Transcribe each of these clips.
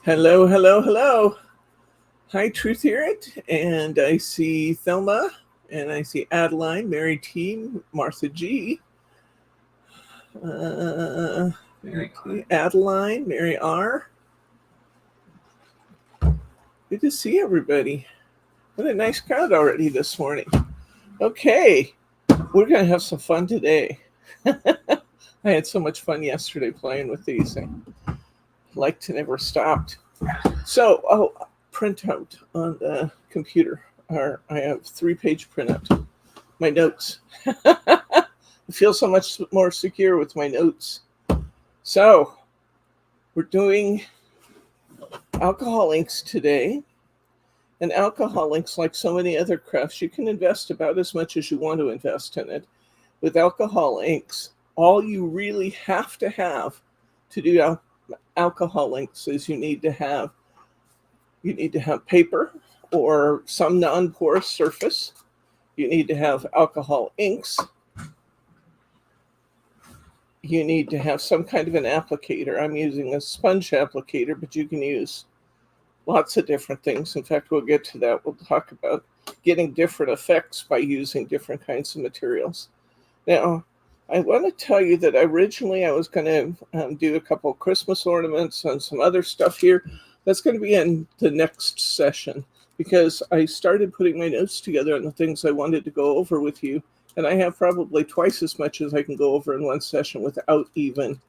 Hello, hello, hello. Hi, Truth Hear It. And I see Thelma, and I see Adeline, Mary T, Martha G, Mary T, Adeline, Mary R. Good to see everybody. What a nice crowd already this morning. Okay, we're going to have some fun today. I had so much fun yesterday playing with these. I liked to never stopped. So, printout on the computer. I have 3-page printout. My notes. I feel so much more secure with my notes. So, we're doing alcohol inks today. And alcohol inks, like so many other crafts, you can invest about as much as you want to invest in it. With alcohol inks, all you really have to do alcohol inks is you need to have paper or some non-porous surface. You need to have alcohol inks. You need to have some kind of an applicator. I'm using a sponge applicator, but you can use lots of different things. In fact, we'll get to that. We'll talk about getting different effects by using different kinds of materials. Now, I want to tell you that originally I was going to do a couple of Christmas ornaments and some other stuff here. That's going to be in the next session because I started putting my notes together on the things I wanted to go over with you. And I have probably twice as much as I can go over in one session without even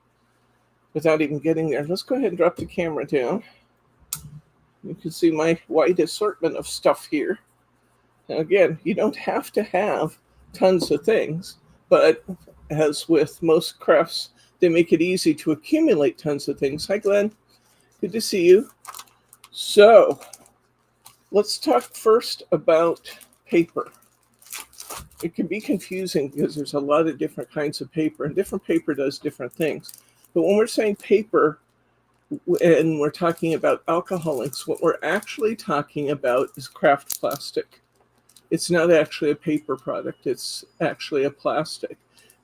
getting there. Let's go ahead and drop the camera down. You can see my wide assortment of stuff here. Now again, you don't have to have tons of things, but as with most crafts, they make it easy to accumulate tons of things. Hi, Glenn. Good to see you. So let's talk first about paper. It can be confusing because there's a lot of different kinds of paper, and different paper does different things. But when we're saying paper, and we're talking about alcohol inks, what we're actually talking about is craft plastic. It's not actually a paper product, it's actually a plastic.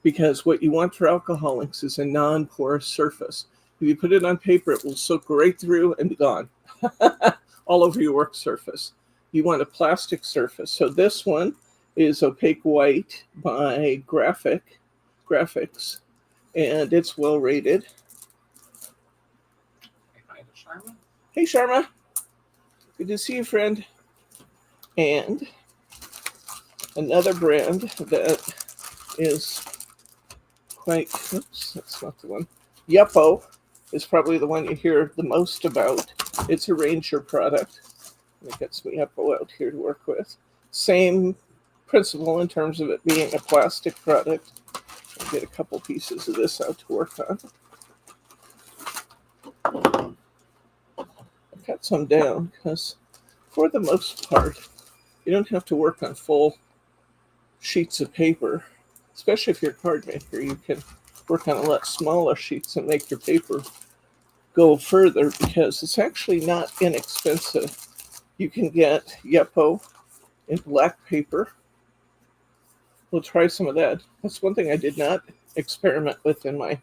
Because what you want for alcohol inks is a non-porous surface. If you put it on paper, it will soak right through and be gone. All over your work surface. You want a plastic surface. So this one is opaque white by Graphics, and it's well rated. Hey, Sharma. Good to see you, friend. And another brand that is quite, oops, that's not the one. Yupo is probably the one you hear the most about. It's a Ranger product. It gets me Yupo out here to work with. Same principle in terms of it being a plastic product. I'll get a couple pieces of this out to work on. I cut some down because for the most part, you don't have to work on full sheets of paper, especially if you're a card maker. You can work on a lot smaller sheets and make your paper go further because it's actually not inexpensive. You can get Yupo in black paper. We'll try some of that. That's one thing I did not experiment with in my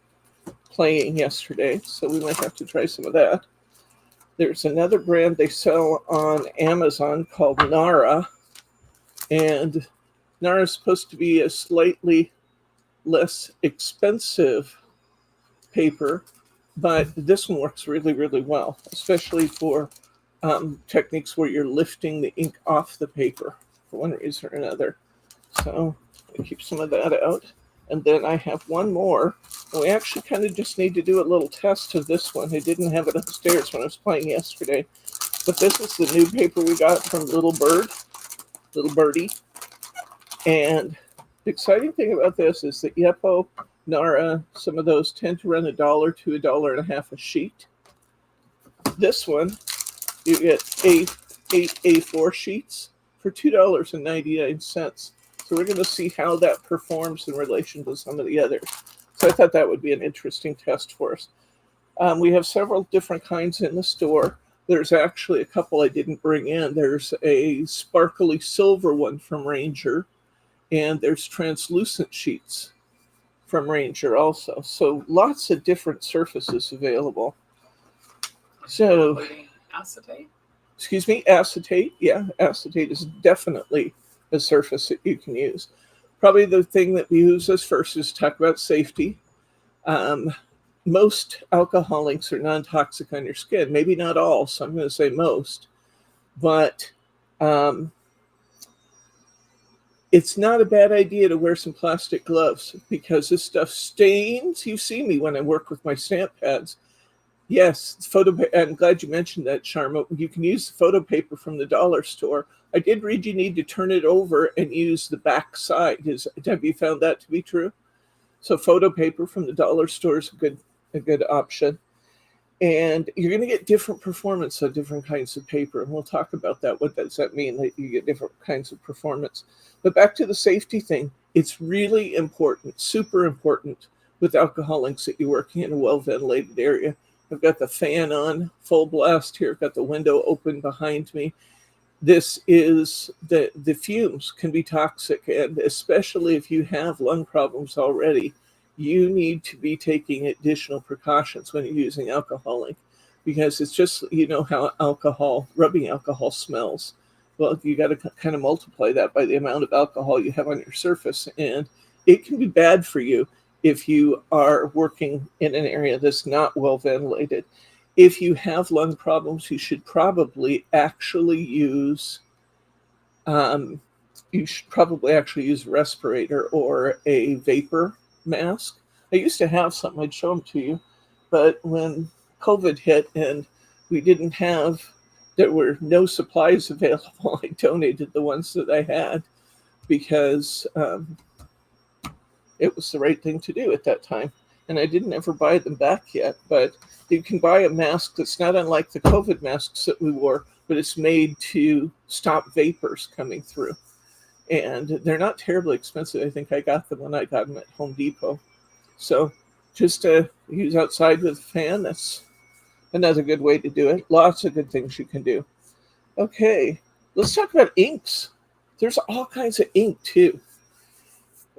playing yesterday, so we might have to try some of that. There's another brand they sell on Amazon called Nara, and Nara is supposed to be a slightly less expensive paper, but this one works really, really well, especially for techniques where you're lifting the ink off the paper for one reason or another. So I keep some of that out. And then I have one more. And we actually kind of just need to do a little test of this one. I didn't have it upstairs when I was playing yesterday. But this is the new paper we got from Little Birdie. And the exciting thing about this is that Yupo, Nara, some of those tend to run $1 to $1.50 a sheet. This one, you get eight A4 sheets for $2.99. So we're going to see how that performs in relation to some of the others. So I thought that would be an interesting test for us. We have several different kinds in the store. There's actually a couple I didn't bring in. There's a sparkly silver one from Ranger, and there's translucent sheets from Ranger also. So lots of different surfaces available. So, Acetate? excuse me, acetate. Yeah, acetate is definitely a surface that you can use. Probably the thing that we use as first is talk about safety. Um, Most alcohol inks are non-toxic on your skin. Maybe not all, so I'm going to say most. But um, it's not a bad idea to wear some plastic gloves because this stuff stains. You see me when I work with my stamp pads. Yes, I'm glad you mentioned that, Sharma. You can use the photo paper from the dollar store. I did read you need to turn it over and use the back side. Have you found that to be true? So photo paper from the dollar store is a good option. And you're going to get different performance on different kinds of paper. And we'll talk about that. What does that mean that you get different kinds of performance? But back to the safety thing, it's really important, super important with alcohol inks that you're working in a well-ventilated area. I've got the fan on full blast here. I've got the window open behind me. This is the fumes can be toxic, and especially if you have lung problems already, you need to be taking additional precautions when you're using alcohol ink, because it's just, you know how rubbing alcohol smells. Well, you got to kind of multiply that by the amount of alcohol you have on your surface, and it can be bad for you if you are working in an area that's not well ventilated. If you have lung problems, you should probably actually use um, a respirator or a vapor mask. I used to have something, I'd show them to you, but when COVID hit and we didn't have, there were no supplies available, I donated the ones that I had because it was the right thing to do at that time. And I didn't ever buy them back yet, but you can buy a mask that's not unlike the COVID masks that we wore, but it's made to stop vapors coming through. And they're not terribly expensive. I think I got them when I got them at Home Depot. So just to use outside with a fan, that's another good way to do it. Lots of good things you can do. Okay, let's talk about inks. There's all kinds of ink too.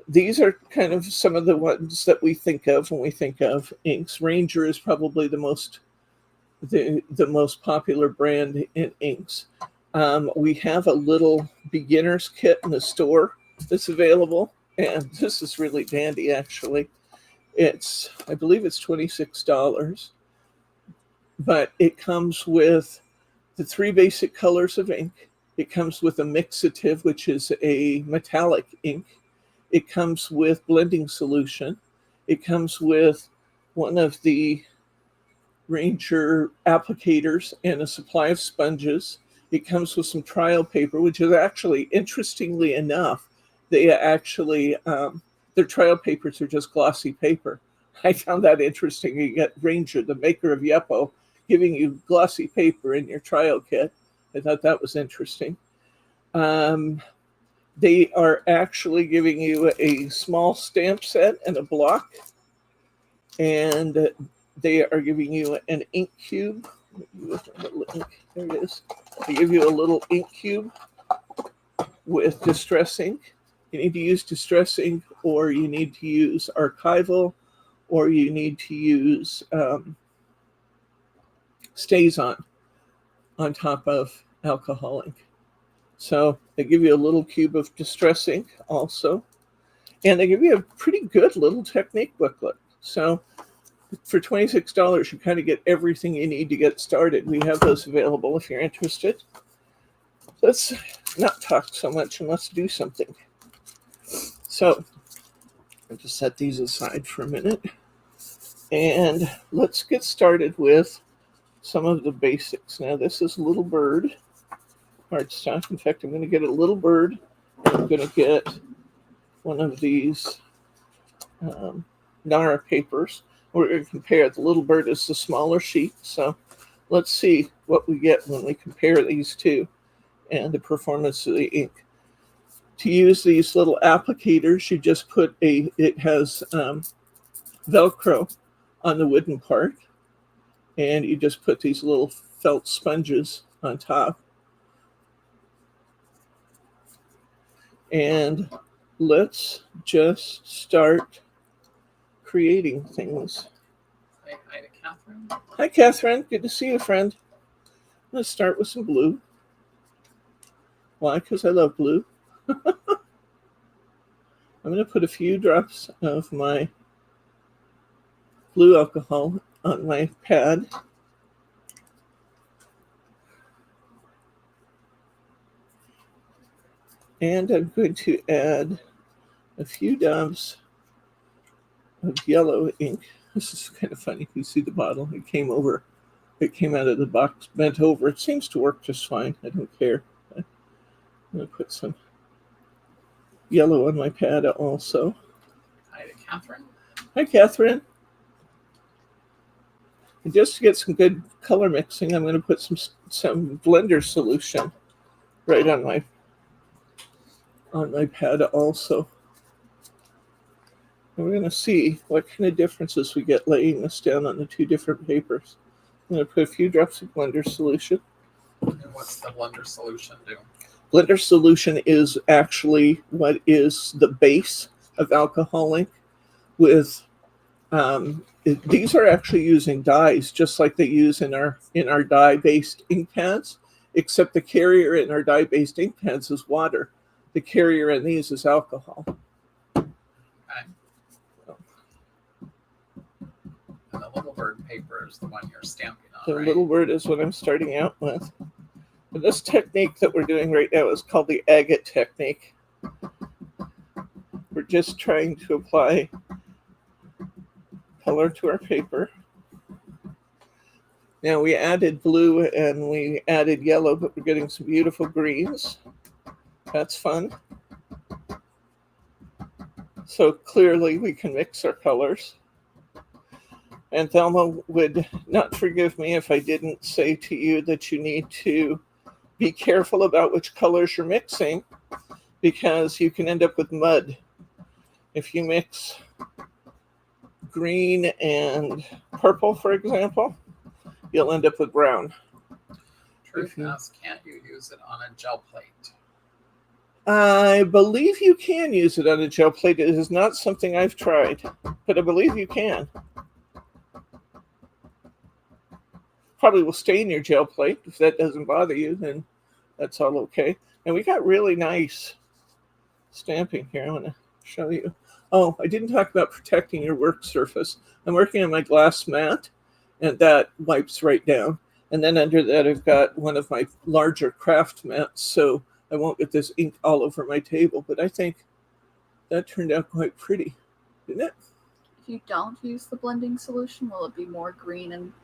These are kind of some of the ones that we think of when we think of inks. Ranger is probably the most popular brand in inks. We have a little beginner's kit in the store that's available, and this is really dandy actually. I believe it's $26, but it comes with the three basic colors of ink. It comes with a mixative, which is a metallic ink. It comes with blending solution. It comes with one of the Ranger applicators and a supply of sponges. It comes with some trial paper, which is actually, interestingly enough, they actually, their trial papers are just glossy paper. I found that interesting. You get Ranger, the maker of Yeppo, giving you glossy paper in your trial kit. I thought that was interesting. They are actually giving you a small stamp set and a block, and they are giving you an ink cube. There it is. They give you a little ink cube with distress ink. You need to use distress ink, or you need to use archival, or you need to use StazOn on top of alcohol ink. So they give you a little cube of distress ink also, and they give you a pretty good little technique booklet. So for $26, you kind of get everything you need to get started. We have those available if you're interested. Let's not talk so much and let's do something. So I'll just set these aside for a minute. And let's get started with some of the basics. Now, this is Little Bird cardstock. In fact, I'm going to get a Little Bird. I'm going to get one of these Nara papers. We're going to compare. The Little Bird is the smaller sheet. So let's see what we get when we compare these two and the performance of the ink. To use these little applicators, you just put it has Velcro on the wooden part, and you just put these little felt sponges on top. And let's just start creating things. Say hi to Catherine. Hi, Catherine. Good to see you, friend. I'm going to start with some blue. Why? Because I love blue. I'm going to put a few drops of my blue alcohol on my pad. And I'm going to add a few dabs of yellow ink. This is kind of funny. You see the bottle. It came out of the box bent over. It seems to work just fine. I don't care. I'm going to put some yellow on my pad also. Hi to Catherine. Hi, Catherine. And just to get some good color mixing, I'm going to put some blender solution right on my pad also. And we're going to see what kind of differences we get laying this down on the two different papers. I'm going to put a few drops of blender solution. And what's the blender solution do? Blender solution is actually what is the base of alcohol ink. These are actually using dyes, just like they use in our dye-based ink pads, except the carrier in our dye-based ink pads is water. The carrier in these is alcohol. And the Little Bird paper is the one you're stamping on, The right? Little Bird is what I'm starting out with. And this technique that we're doing right now is called the agate technique. We're just trying to apply color to our paper. Now we added blue and we added yellow, but we're getting some beautiful greens. That's fun. So clearly we can mix our colors. And Thelma would not forgive me if I didn't say to you that you need to be careful about which colors you're mixing, because you can end up with mud. If you mix green and purple, for example, you'll end up with brown. Truth is, can't you use it on a gel plate? I believe you can use it on a gel plate. It is not something I've tried, but I believe you can. Probably will stain your gel plate. If that doesn't bother you, then that's all okay. And we got really nice stamping here. I want to show you. Oh, I didn't talk about protecting your work surface. I'm working on my glass mat, and that wipes right down. And then under that, I've got one of my larger craft mats, so I won't get this ink all over my table. But I think that turned out quite pretty, didn't it? If you don't use the blending solution, will it be more green and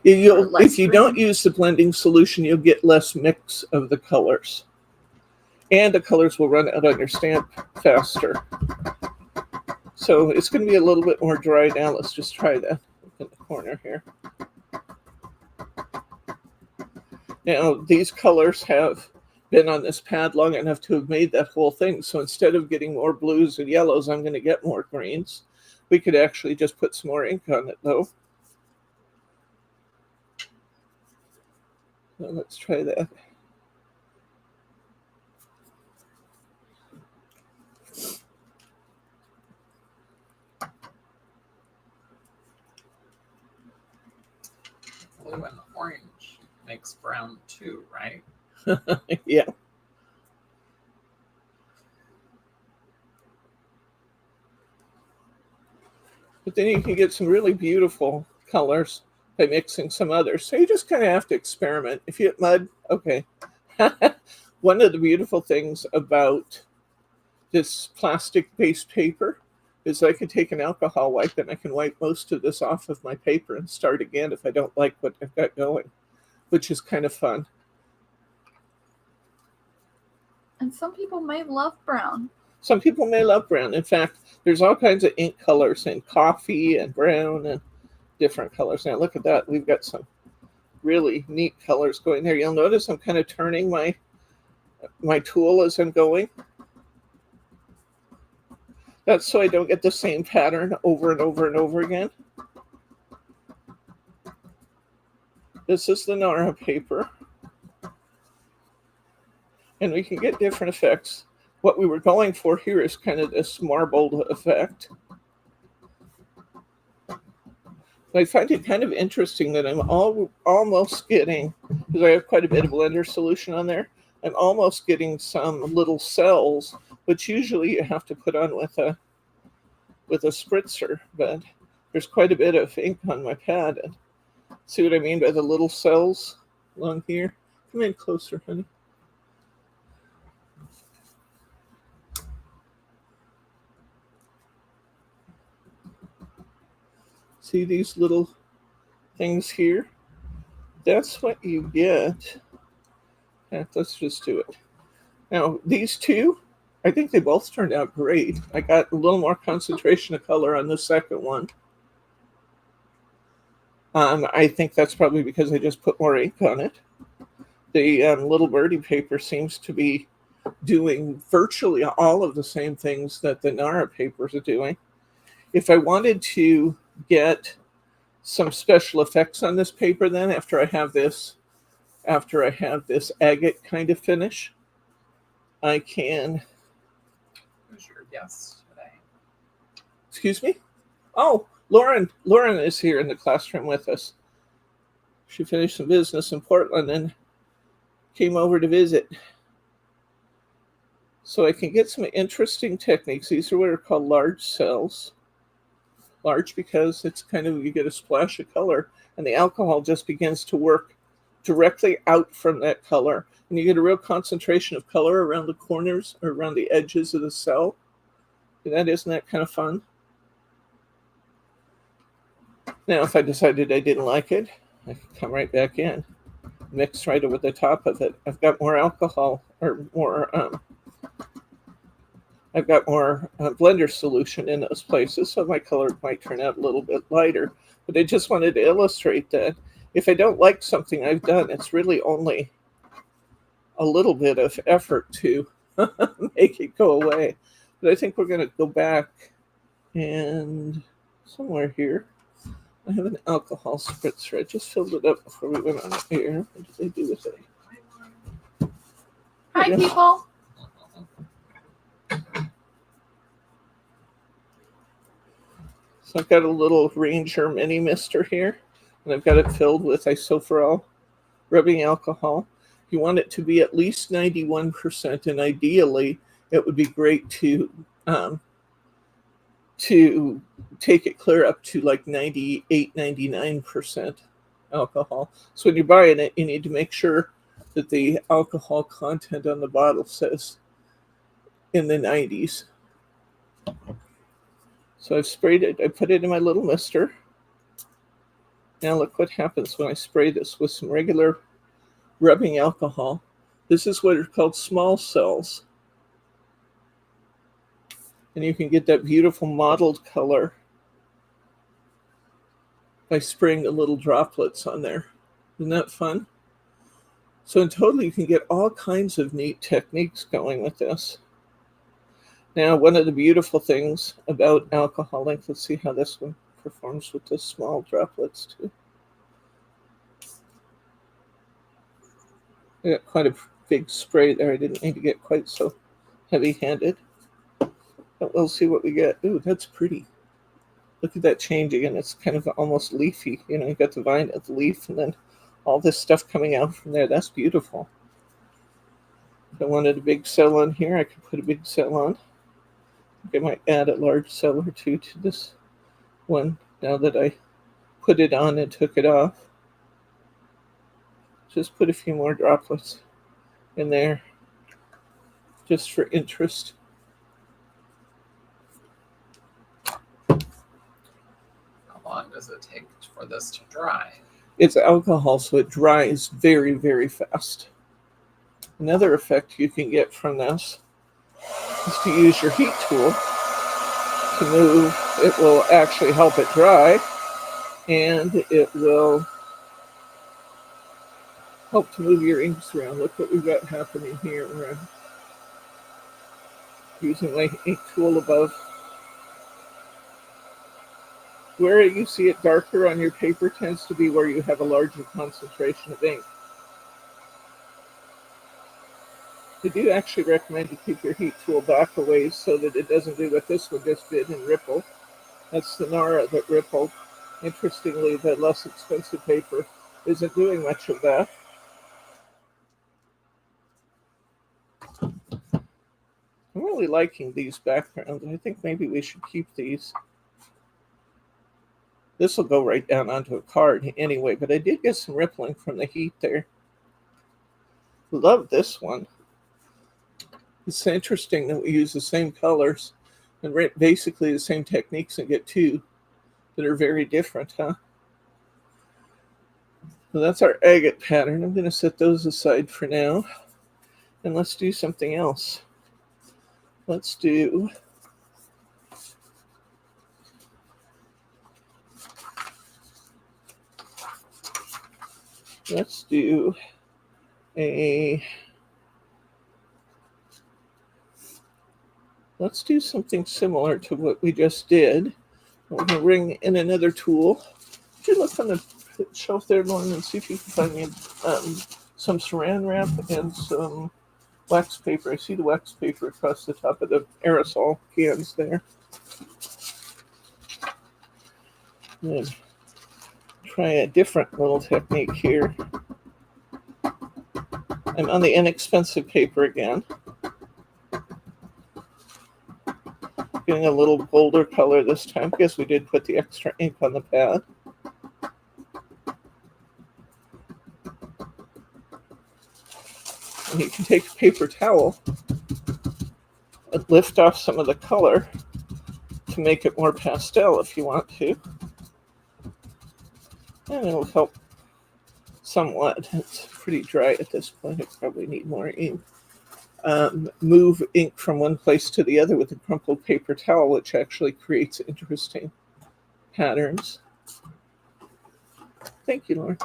if you don't use the blending solution, you'll get less mix of the colors. And the colors will run out on your stamp faster. So it's going to be a little bit more dry now. Let's just try that in the corner here. Now, these colors have been on this pad long enough to have made that whole thing. So instead of getting more blues and yellows, I'm going to get more greens. We could actually just put some more ink on it, though. So let's try that. Blue and orange makes brown too, right? Yeah. But then you can get some really beautiful colors by mixing some others. So you just kind of have to experiment. If you hit mud, okay. One of the beautiful things about this plastic-based paper is I can take an alcohol wipe and I can wipe most of this off of my paper and start again if I don't like what I've got going, which is kind of fun. And some people may love brown. Some people may love brown. In fact, there's all kinds of ink colors in coffee and brown and different colors. Now look at that. We've got some really neat colors going there. You'll notice I'm kind of turning my tool as I'm going. That's so I don't get the same pattern over and over and over again. This is the Nara paper. And we can get different effects. What we were going for here is kind of this marbled effect. I find it kind of interesting that I'm almost getting, because I have quite a bit of blender solution on there, I'm almost getting some little cells, which usually you have to put on with a spritzer, but there's quite a bit of ink on my pad. And see what I mean by the little cells along here? Come in closer, honey. See these little things here? That's what you get. Yeah, let's just do it. Now, these two, I think they both turned out great. I got a little more concentration of color on the second one. I think that's probably because I just put more ink on it. The Little Birdie paper seems to be doing virtually all of the same things that the Nara papers are doing. If I wanted to get some special effects on this paper, then after I have this agate kind of finish, I can. Who's your guest today? Excuse me? Oh, Lauren is here in the classroom with us. She finished some business in Portland and came over to visit. So I can get some interesting techniques. These are what are called large cells. Large because it's kind of, you get a splash of color and the alcohol just begins to work directly out from that color. And you get a real concentration of color around the corners or around the edges of the cell. Isn't that kind of fun? Now, if I decided I didn't like it, I could come right back in, mix right over the top of it. I've got more alcohol or more, I've got more blender solution in those places, so my color might turn out a little bit lighter. But I just wanted to illustrate that if I don't like something I've done, it's really only a little bit of effort to make it go away. But I think we're going to go back and somewhere here. I have an alcohol spritzer. I just filled it up before we went on air. What did they do with it? Hi, people. So I've got a little Ranger mini mister here, and I've got it filled with isoferol rubbing alcohol. You want it to be at least 91%, and ideally, it would be great to take it clear up to like 98, 99% alcohol. So when you're buying it, you need to make sure that the alcohol content on the bottle says in the 90s. So I've sprayed it. I put it in my little mister. Now look what happens when I spray this with some regular rubbing alcohol. This is what are called small cells. And you can get that beautiful mottled color by spraying the little droplets on there. Isn't that fun? So in total, you can get all kinds of neat techniques going with this. Now, one of the beautiful things about alcohol ink, let's see how this one performs with the small droplets too. I got quite a big spray there. I didn't need to get quite so heavy-handed. But we'll see what we get. Ooh, that's pretty. Look at that change again. It's kind of almost leafy. You know, you got the vine at the leaf and then all this stuff coming out from there. That's beautiful. If I wanted a big cell on here, I could put a big cell on. I might add a large cell or two to this one now that I put it on and took it off. Just put a few more droplets in there just for interest. How long does it take for this to dry? It's alcohol, so it dries very, very fast. Another effect you can get from this is to use your heat tool to move. It will actually help it dry, and it will help to move your inks around. Look what we've got happening here. We're using my ink tool above. Where you see it darker on your paper tends to be where you have a larger concentration of ink. I do actually recommend you keep your heat tool back a ways so that it doesn't do what this one just did and ripple. That's the Nara that rippled. Interestingly, the less expensive paper isn't doing much of that. I'm really liking these backgrounds. I think maybe we should keep these. This will go right down onto a card anyway, but I did get some rippling from the heat there. Love this one. It's interesting that we use the same colors and basically the same techniques and get two that are very different, huh? So that's our agate pattern. I'm going to set those aside for now. And let's do something else. Let's do something similar to what we just did. We're going to bring in another tool. Would you look on the shelf there, Lauren, and see if you can find me some saran wrap and some wax paper. I see the wax paper across the top of the aerosol cans there. Good. Try a different little technique here. I'm on the inexpensive paper again. Getting a little bolder color this time because we did put the extra ink on the pad. And you can take a paper towel and lift off some of the color to make it more pastel if you want to. And it'll help somewhat. It's pretty dry at this point. I probably need more ink. Move ink from one place to the other with a crumpled paper towel, which actually creates interesting patterns. Thank you, Lauren.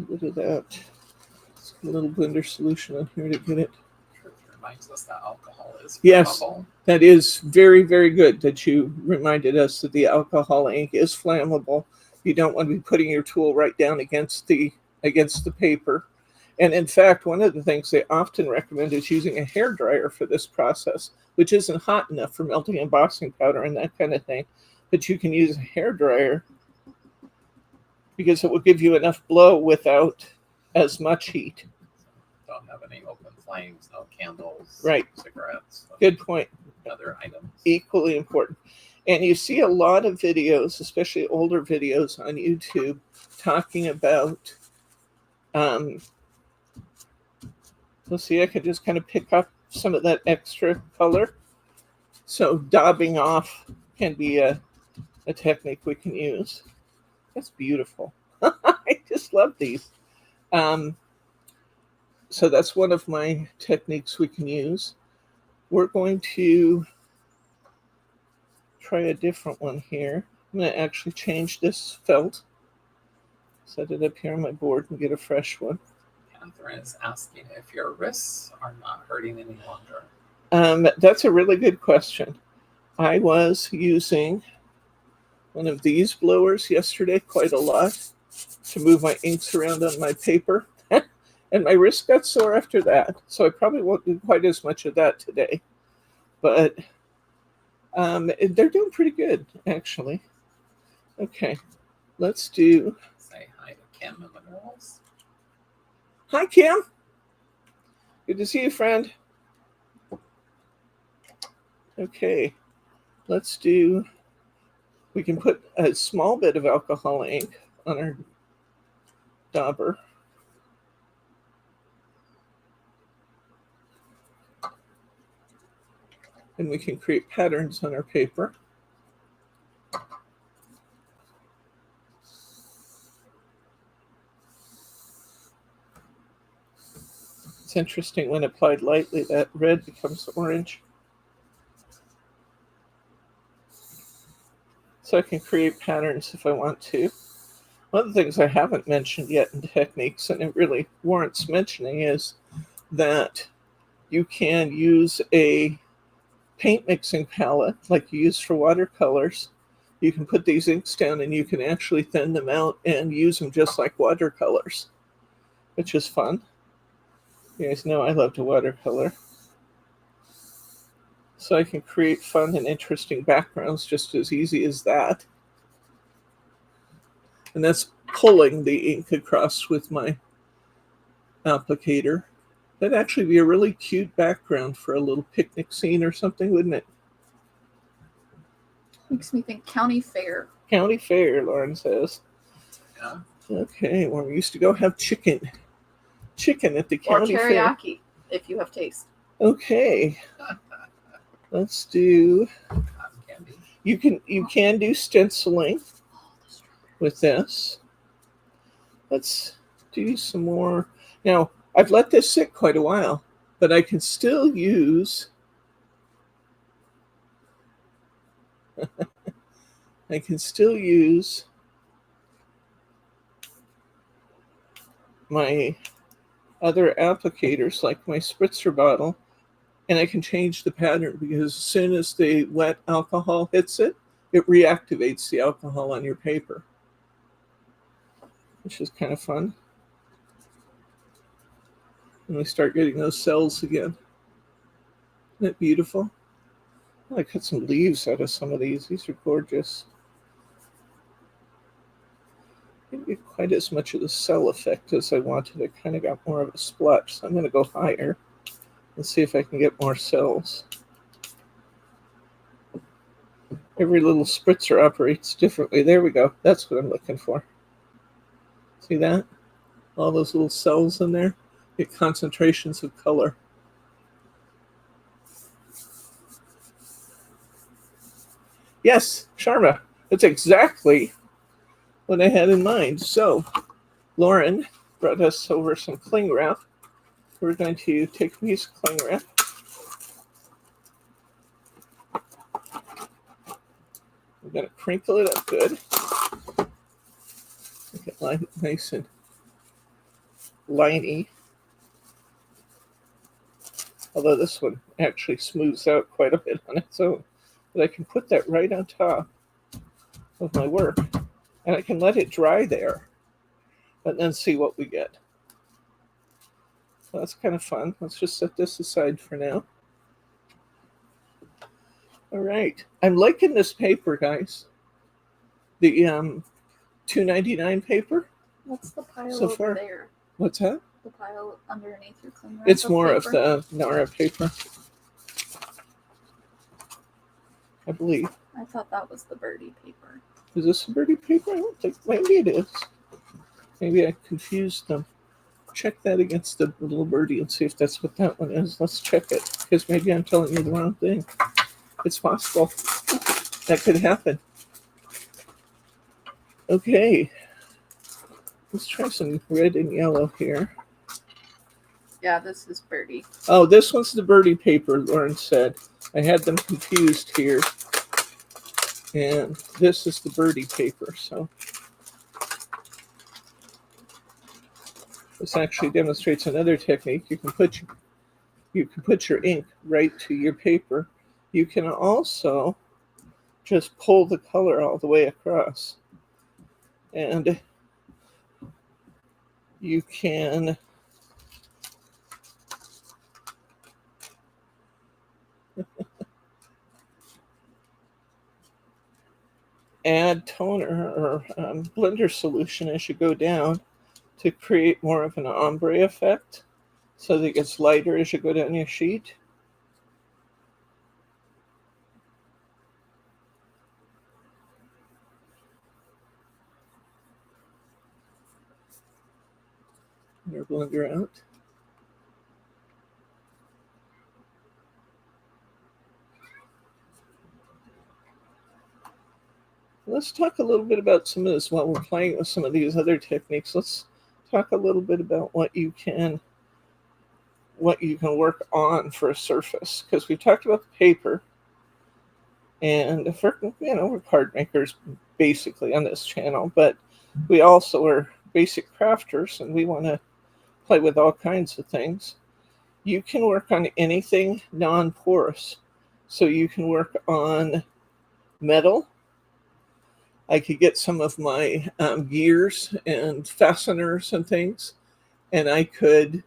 Look at that. Let's get a little blender solution on here to get it. Reminds us that alcohol is yes, flammable. That is very, very good that you reminded us that the alcohol ink is flammable. You don't want to be putting your tool right down against the paper. And in fact, one of the things they often recommend is using a hair dryer for this process, which isn't hot enough for melting embossing powder and that kind of thing. But you can use a hair dryer because it will give you enough blow without as much heat. Don't have any open flames, no candles, right? Cigarettes. Good point. Other items. Equally important. And you see a lot of videos, especially older videos on YouTube, talking about, let's see, I could just kind of pick up some of that extra color. So daubing off can be a technique we can use. That's beautiful. I just love these. So that's one of my techniques we can use. We're going to try a different one here. I'm going to actually change this felt. Set it up here on my board and get a fresh one. Catherine is asking if your wrists are not hurting any longer. That's a really good question. I was using one of these blowers yesterday quite a lot to move my inks around on my paper. And my wrist got sore after that. So I probably won't do quite as much of that today. But they're doing pretty good, actually. Okay, let's do... Say hi to Kim and the girls. Hi, Kim. Good to see you, friend. Okay, let's do... We can put a small bit of alcohol ink on our dauber. And we can create patterns on our paper. It's interesting when applied lightly, that red becomes orange. So I can create patterns if I want to. One of the things I haven't mentioned yet in techniques, and it really warrants mentioning, is that you can use a paint mixing palette like you use for watercolors. you can put these inks down and you can actually thin them out and use them just like watercolors, which is fun. You guys know I love to watercolor. So I can create fun and interesting backgrounds just as easy as that. And that's pulling the ink across with my applicator. That'd actually be a really cute background for a little picnic scene or something, wouldn't it? Makes me think county fair. County fair, Lauren says. Yeah. Okay, well, we used to go have chicken at the Or county fair. teriyaki, if you have taste. Okay, let's do. Cotton candy. You can do stenciling with this. Let's do some more. Now, I've let this sit quite a while, but I can still use. I can still use my other applicators, like my spritzer bottle, and I can change the pattern because as soon as the wet alcohol hits it, it reactivates the alcohol on your paper, which is kind of fun. And we start getting those cells again. Isn't it beautiful? I cut some leaves out of some of these. These are gorgeous. Didn't get quite as much of the cell effect as I wanted. I kind of got more of a splotch, so I'm going to go higher and see if I can get more cells. Every little spritzer operates differently. There we go. That's what I'm looking for. See that? All those little cells in there. Get concentrations of color. Yes, Sharma. That's exactly what I had in mind. So, Lauren brought us over some cling wrap. We're going to take a piece of cling wrap. We're going to crinkle it up good. Make it nice and liney. Although this one actually smooths out quite a bit on its own. But I can put that right on top of my work. And I can let it dry there. And then see what we get. So that's kind of fun. Let's just set this aside for now. All right. I'm liking this paper, guys. The $2.99 paper. What's the pile So over far. there? What's that? The pile underneath your cling wrap. It's more of paper? the Nara paper, I believe. I thought that was the birdie paper. Is this a birdie paper? I don't think. Maybe it is. Maybe I confused them. Check that against the little birdie and see if that's what that one is. Let's check it, because maybe I'm telling you the wrong thing. It's possible. That could happen. Okay. Let's try some red and yellow here. Yeah, this is birdie. Oh, this one's the birdie paper, Lauren said. I had them confused here. And this is the birdie paper. So this actually demonstrates another technique. You can put your ink right to your paper. You can also just pull the color all the way across. And you can add toner or blender solution as you go down to create more of an ombre effect so that it gets lighter as you go down your sheet. Your blender out. Let's talk a little bit about some of this while we're playing with some of these other techniques. Let's talk a little bit about what you can work on for a surface, because we've talked about the paper, and we're card makers basically on this channel, but we also are basic crafters and we want to play with all kinds of things. You can work on anything non-porous. So you can work on metal, I could get some of my gears and fasteners and things, and I could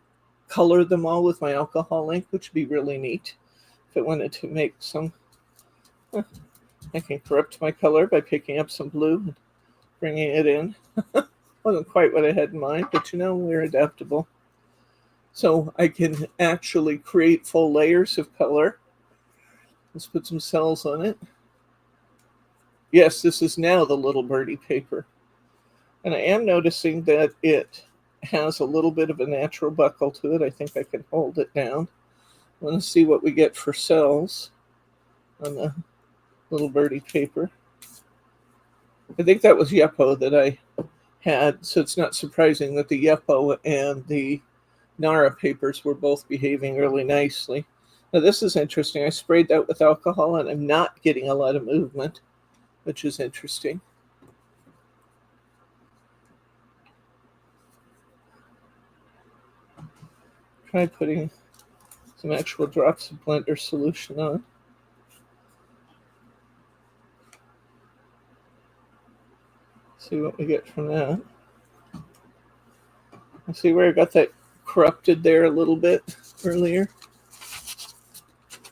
color them all with my alcohol ink, which would be really neat. If I wanted to make some, I can corrupt my color by picking up some blue and bringing it in. Wasn't quite what I had in mind, but we're adaptable. So I can actually create full layers of color. Let's put some cells on it. Yes, this is now the Little Birdie paper. And I am noticing that it has a little bit of a natural buckle to it. I think I can hold it down. I want to see what we get for cells on the Little Birdie paper. I think that was Yepo that I had, so it's not surprising that the Yepo and the Nara papers were both behaving really nicely. Now this is interesting. I sprayed that with alcohol and I'm not getting a lot of movement, which is interesting. Try putting some actual drops of blender solution on. See what we get from that. See where I got that corrupted there a little bit earlier?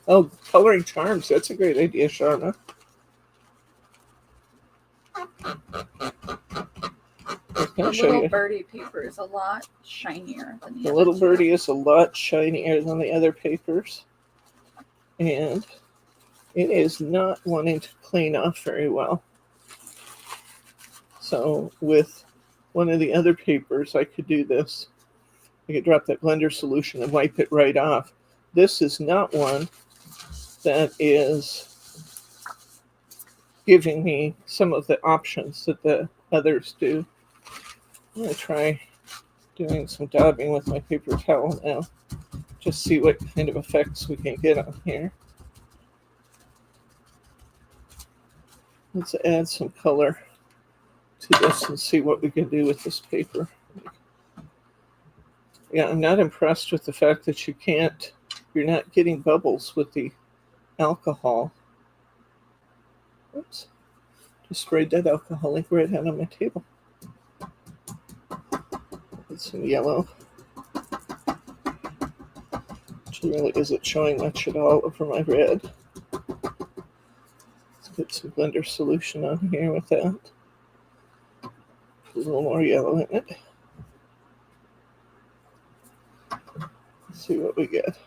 Oh, coloring charms. That's a great idea, Sharma. The Little Birdie paper is a lot shinier than the Little Birdie is a lot shinier than the other papers. And it is not wanting to clean off very well. So with one of the other papers, I could do this. I could drop that blender solution and wipe it right off. This is not one that is giving me some of the options that the others do. I'm going to try doing some dabbing with my paper towel now. Just see what kind of effects we can get on here. Let's add some color to this and see what we can do with this paper. Yeah, I'm not impressed with the fact that you're not getting bubbles with the alcohol. Oops. Just sprayed that alcohol ink right out on my table. Get some yellow. Which really isn't showing much at all over my red. Let's get some blender solution on here with that. Put a little more yellow in it. Let's see what we get.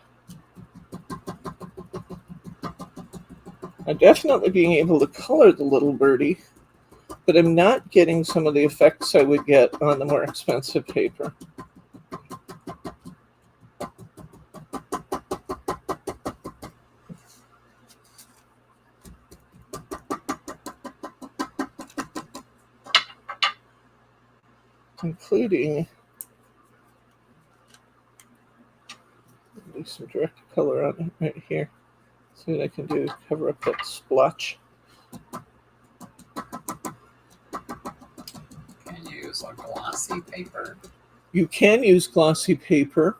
I'm definitely being able to color the Little Birdie, but I'm not getting some of the effects I would get on the more expensive paper. Including do some direct color on it right here. See what I can do to cover up that splotch. Can you use a glossy paper? You can use glossy paper.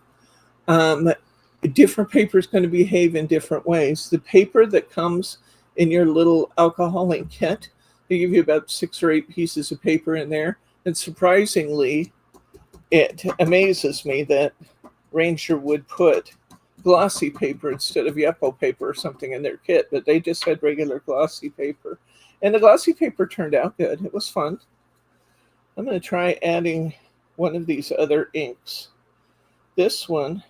Different paper is going to behave in different ways. The paper that comes in your little alcohol ink kit, they give you about 6 or 8 pieces of paper in there. And surprisingly, it amazes me that Ranger would put glossy paper instead of Yepo paper or something in their kit, but they just had regular glossy paper. And the glossy paper turned out good. It was fun. I'm going to try adding one of these other inks. This one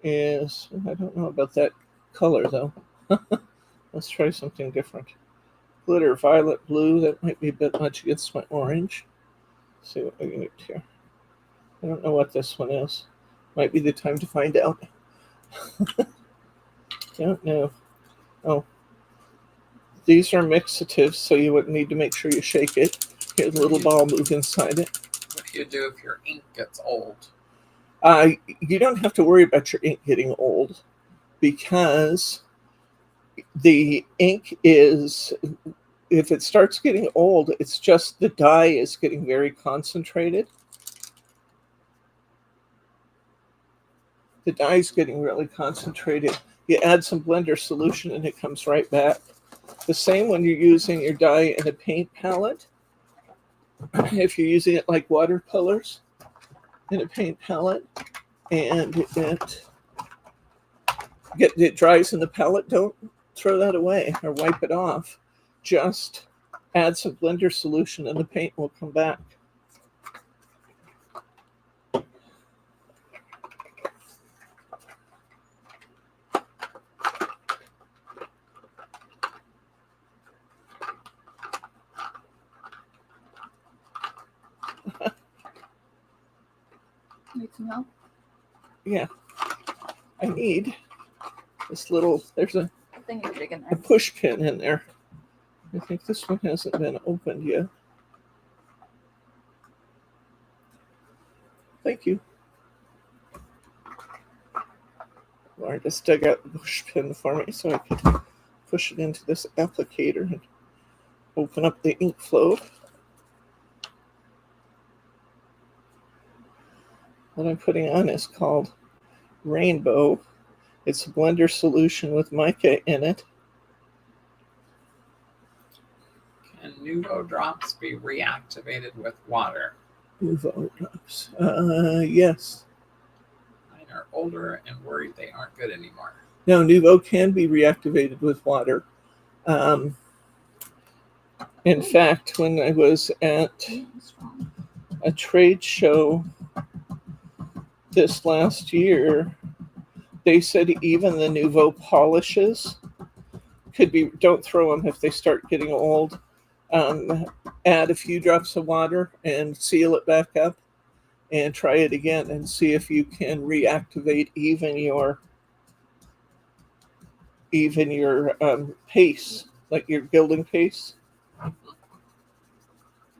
is, I don't know about that color though. Let's try something different. Glitter violet blue, that might be a bit much against my orange. Let's see what we can get here. I don't know what this one is. Might be the time to find out. Don't know. Oh. These are mixatives, so you would need to make sure you shake it. Here's a little ball move inside it. What do you do if your ink gets old? You don't have to worry about your ink getting old because the ink is, if it starts getting old, it's just the dye is getting very concentrated. The dye is getting really concentrated. You add some blender solution and it comes right back. The same when you're using your dye in a paint palette. If you're using it like watercolors in a paint palette and it dries in the palette, don't throw that away or wipe it off. Just add some blender solution and the paint will come back. Need some help? Yeah, I need this little, there's a Thing you're digging a there. push pin in there. I think this one hasn't been opened yet. Thank you. Laura just dug out the push pin for me so I could push it into this applicator and open up the ink flow. What I'm putting on is called Rainbow. It's a blender solution with mica in it. Can Nuvo drops be reactivated with water? Nuvo drops. Yes. Mine are older and worried they aren't good anymore. No, Nuvo can be reactivated with water. In fact, when I was at a trade show this last year, they said even the Nuvo polishes could be, don't throw them if they start getting old. Add a few drops of water and seal it back up and try it again and see if you can reactivate even your paste, like your building paste. That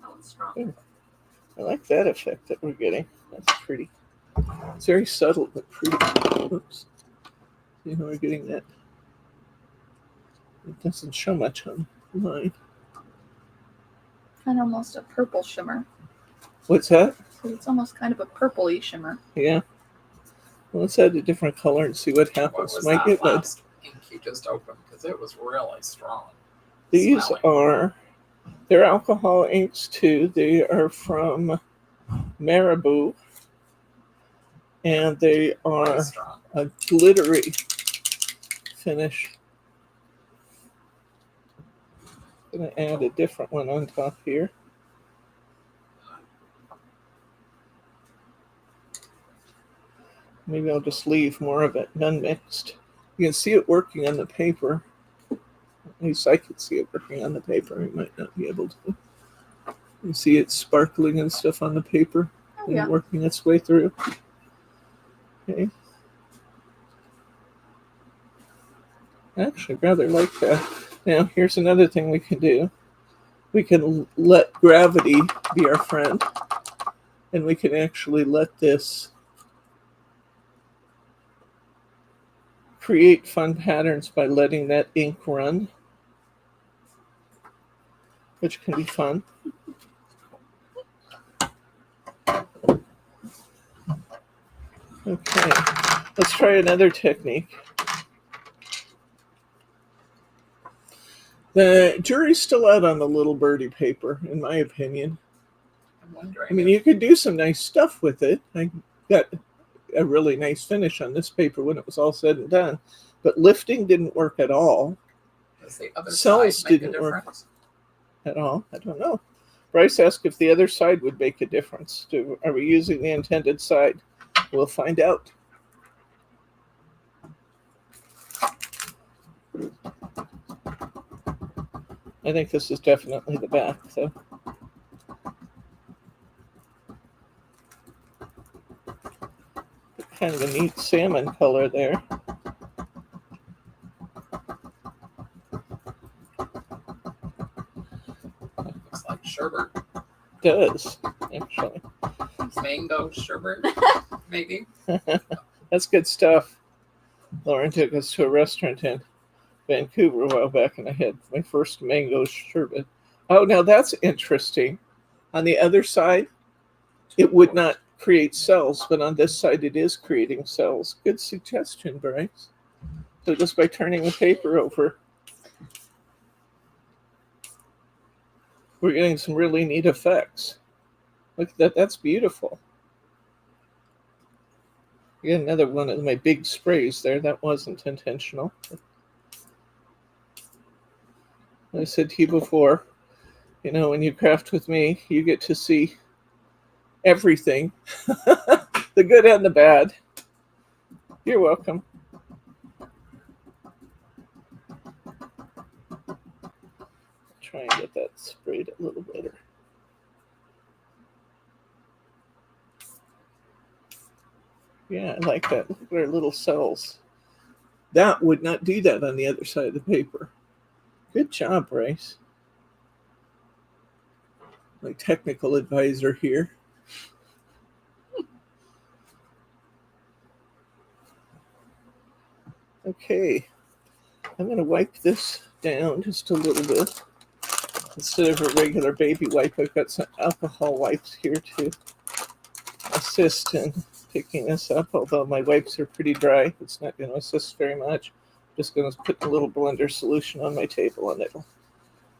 one's strong. I like that effect that we're getting. That's pretty. It's very subtle but pretty. Oops. See how we're getting that? It doesn't show much on mine. And almost a purple shimmer. What's that? So it's almost kind of a purpley shimmer. Yeah. Well, let's add a different color and see what What happens. was Might that get red. last ink you just opened? Because it was really strong. These smelling. they're alcohol inks too. They are from Marabou. And they are Very strong. a glittery finish. I'm going to add a different one on top here. Maybe I'll just leave more of it unmixed. You can see it working on the paper. At least I could see it working on the paper. You might not be able to. You see it sparkling and stuff on the paper and yeah. working its way through. Okay. I actually rather like that. Now, here's another thing we can do. We can let gravity be our friend, and we can actually let this create fun patterns by letting that ink run, which can be fun. Okay, let's try another technique. The jury's still out on the little birdie paper, in my opinion. I'm wondering. I mean, you could do some nice stuff with it. I got a really nice finish on this paper when it was all said and done, but lifting didn't work at all. Does the other cells side make a didn't work. difference? At all. I don't know. Bryce asked if the other side would make a difference. Are we using the intended side? We'll find out. I think this is definitely the back, though. Kind of a neat salmon color there. Looks like sherbet. Does, actually. Mango sherbet, maybe. That's good stuff. Lauren took us to a restaurant in Vancouver a while back, and I had my first mango sherbet. Oh, now that's interesting. On the other side, it would not create cells, but on this side, it is creating cells. Good suggestion, Bryce. So just by turning the paper over, we're getting some really neat effects. Look at that, that's beautiful. Again, another one of my big sprays there. That wasn't intentional. I said to you before, you know, when you craft with me, you get to see everything, the good and the bad. You're welcome. Try and get that sprayed a little better. Yeah, I like that. Look at our little cells. That would not do that on the other side of the paper. Good job, Bryce. My technical advisor here. Okay, I'm going to wipe this down just a little bit. Instead of a regular baby wipe, I've got some alcohol wipes here to assist in picking this up. Although my wipes are pretty dry, it's not going to assist very much. I'm just going to put a little blender solution on my table and it'll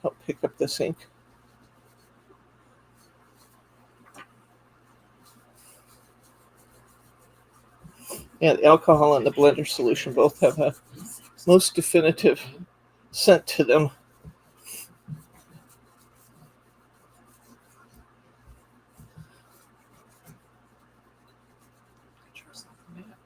help pick up this ink. Yeah, the alcohol and the blender solution both have a most definitive scent to them.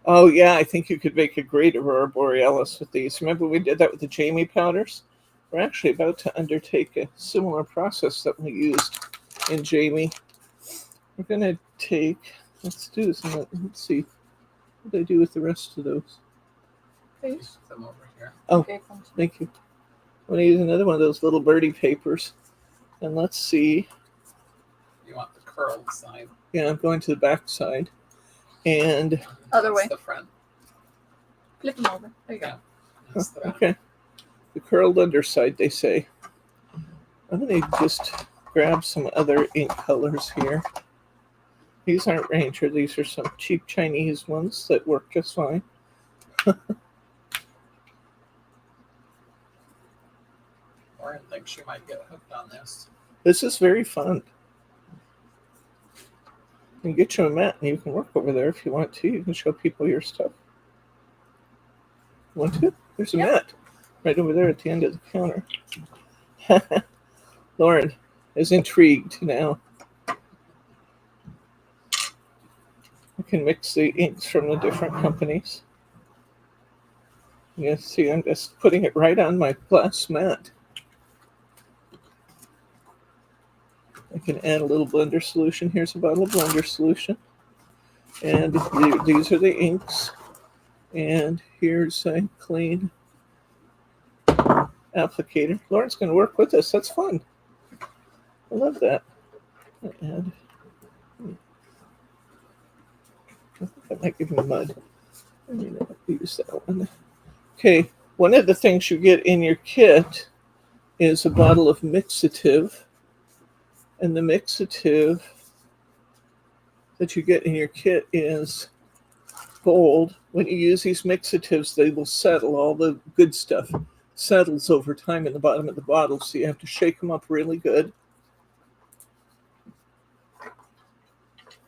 Oh yeah, I think you could make a great Aurora Borealis with these. Remember we did that with the Jamie powders? We're actually about to undertake a similar process that we used in Jamie. We're going to take, let's do this, let's see. What do I do with the rest of those? Paste them over here. Oh, thank you. I'm going to use another one of those little birdie papers. And let's see. You want the curled side. Yeah, I'm going to the back side. And other way. The front. Flip them over. There you go. Yeah. Okay. The curled underside, they say. I'm going to just grab some other ink colors here. These aren't Ranger. These are some cheap Chinese ones that work just fine. Lauren thinks she might get hooked on this. This is very fun. You can get you a mat and you can work over there if you want to. You can show people your stuff. Want to? There's a mat right over there at the end of the counter. Lauren is intrigued now. I can mix the inks from the different companies. You see, I'm just putting it right on my glass mat. I can add a little blender solution. Here's a bottle of blender solution. And these are the inks. And here's a clean applicator. Lauren's going to work with us. That's fun. I love that. And I think I might give him mud. I may not use that one. Okay, one of the things you get in your kit is a bottle of mixative. And the mixative that you get in your kit is gold. When you use these mixatives, they will settle. All the good stuff settles over time in the bottom of the bottle, so you have to shake them up really good.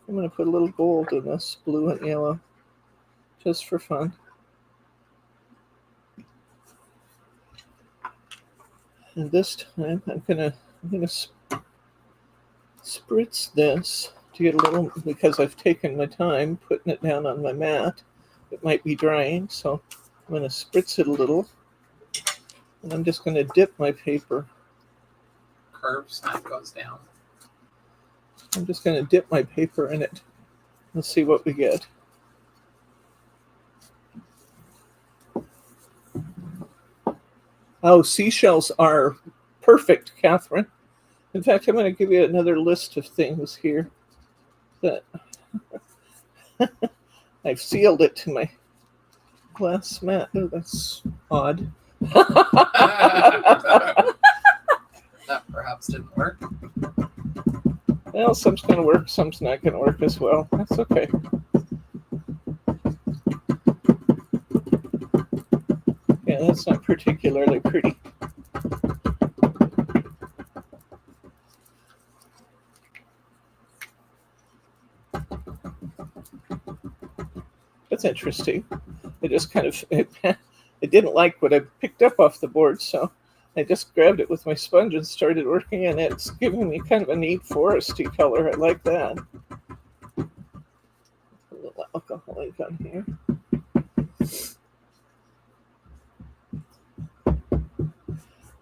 I'm going to put a little gold in this, blue and yellow, just for fun. And this time, I'm gonna spritz this to get a little, because I've taken my time putting it down on my mat. It might be drying, so I'm going to spritz it a little. And I'm just going to dip my paper. Curved side goes down. I'm just going to dip my paper in it. Let's see what we get. Oh, seashells are perfect, Catherine. In fact, I'm going to give you another list of things here that I've sealed it to my glass mat. Oh, that's odd. That perhaps didn't work. Well, some's going to work, some's not going to work as well. That's okay. Yeah, that's not particularly pretty. That's interesting. I just kind of, I didn't like what I picked up off the board, so I just grabbed it with my sponge and started working, and it's giving me kind of a neat foresty color. I like that. A little alcohol ink on here.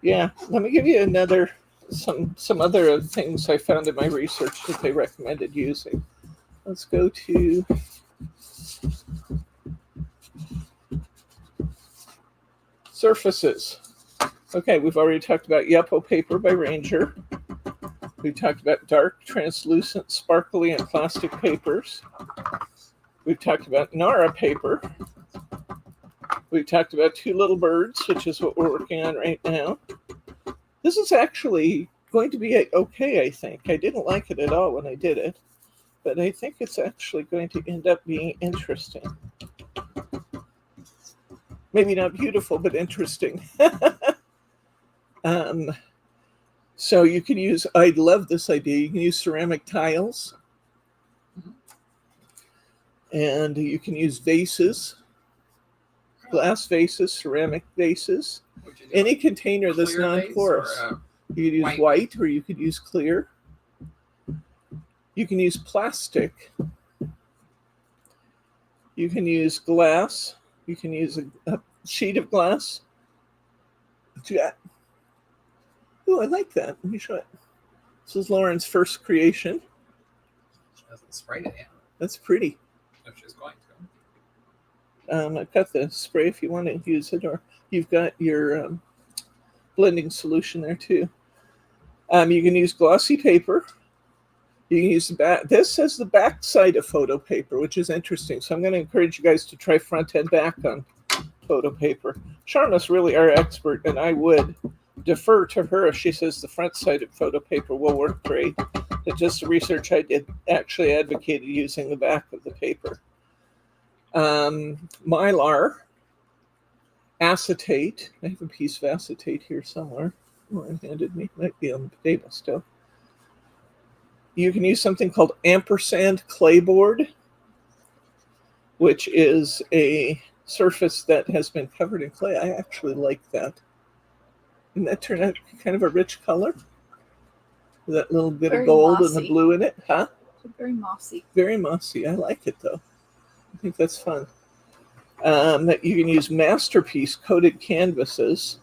Yeah, let me give you another, some other things I found in my research that they recommended using. Let's go to surfaces. Okay, we've already talked about Yupo paper by Ranger. We talked about dark, translucent, sparkly, and plastic papers. We've talked about Nara paper. We've talked about Two Little Birds, which is what we're working on right now. This is actually going to be okay, I think. I didn't like it at all when I did it, but I think it's actually going to end up being interesting. Maybe not beautiful, but interesting. So you can use, I love this idea, you can use ceramic tiles. And you can use vases, glass vases, ceramic vases, any container that's non-porous. You could use white or you could use clear. You can use plastic. You can use glass. You can use a sheet of glass. Oh, I like that. Let me show it. This is Lauren's first creation. She hasn't sprayed it yet. That's pretty. If she's going to. I've got the spray if you want to use it, or you've got your blending solution there too. You can use glossy paper. You can use the back. This says the back side of photo paper, which is interesting. So I'm going to encourage you guys to try front and back on photo paper. Sharma's really our expert, and I would defer to her if she says the front side of photo paper will work great. But just the research I did actually advocated using the back of the paper. Mylar, acetate. I have a piece of acetate here somewhere. Lauren handed me. Might be on the table still. You can use something called ampersand clayboard, which is a surface that has been covered in clay. I actually like that. And that turned out kind of a rich color. That little bit Very of gold mossy. and the blue in it. Huh? Very mossy. Very mossy. I like it though. I think that's fun. That you can use masterpiece coated canvases.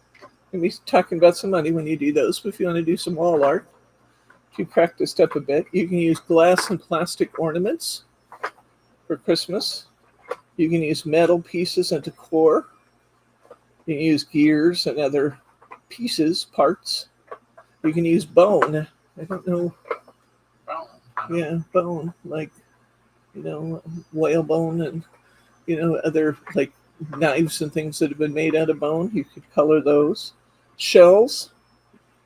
We'll be talking about some money when you do those, but if you want to do some wall art, if you practiced up a bit, you can use glass and plastic ornaments for Christmas. You can use metal pieces and decor. You can use gears and other pieces, parts. You can use bone. I don't know. Bone. Yeah, bone, like, whale bone and, other like knives and things that have been made out of bone. You could color those. Shells.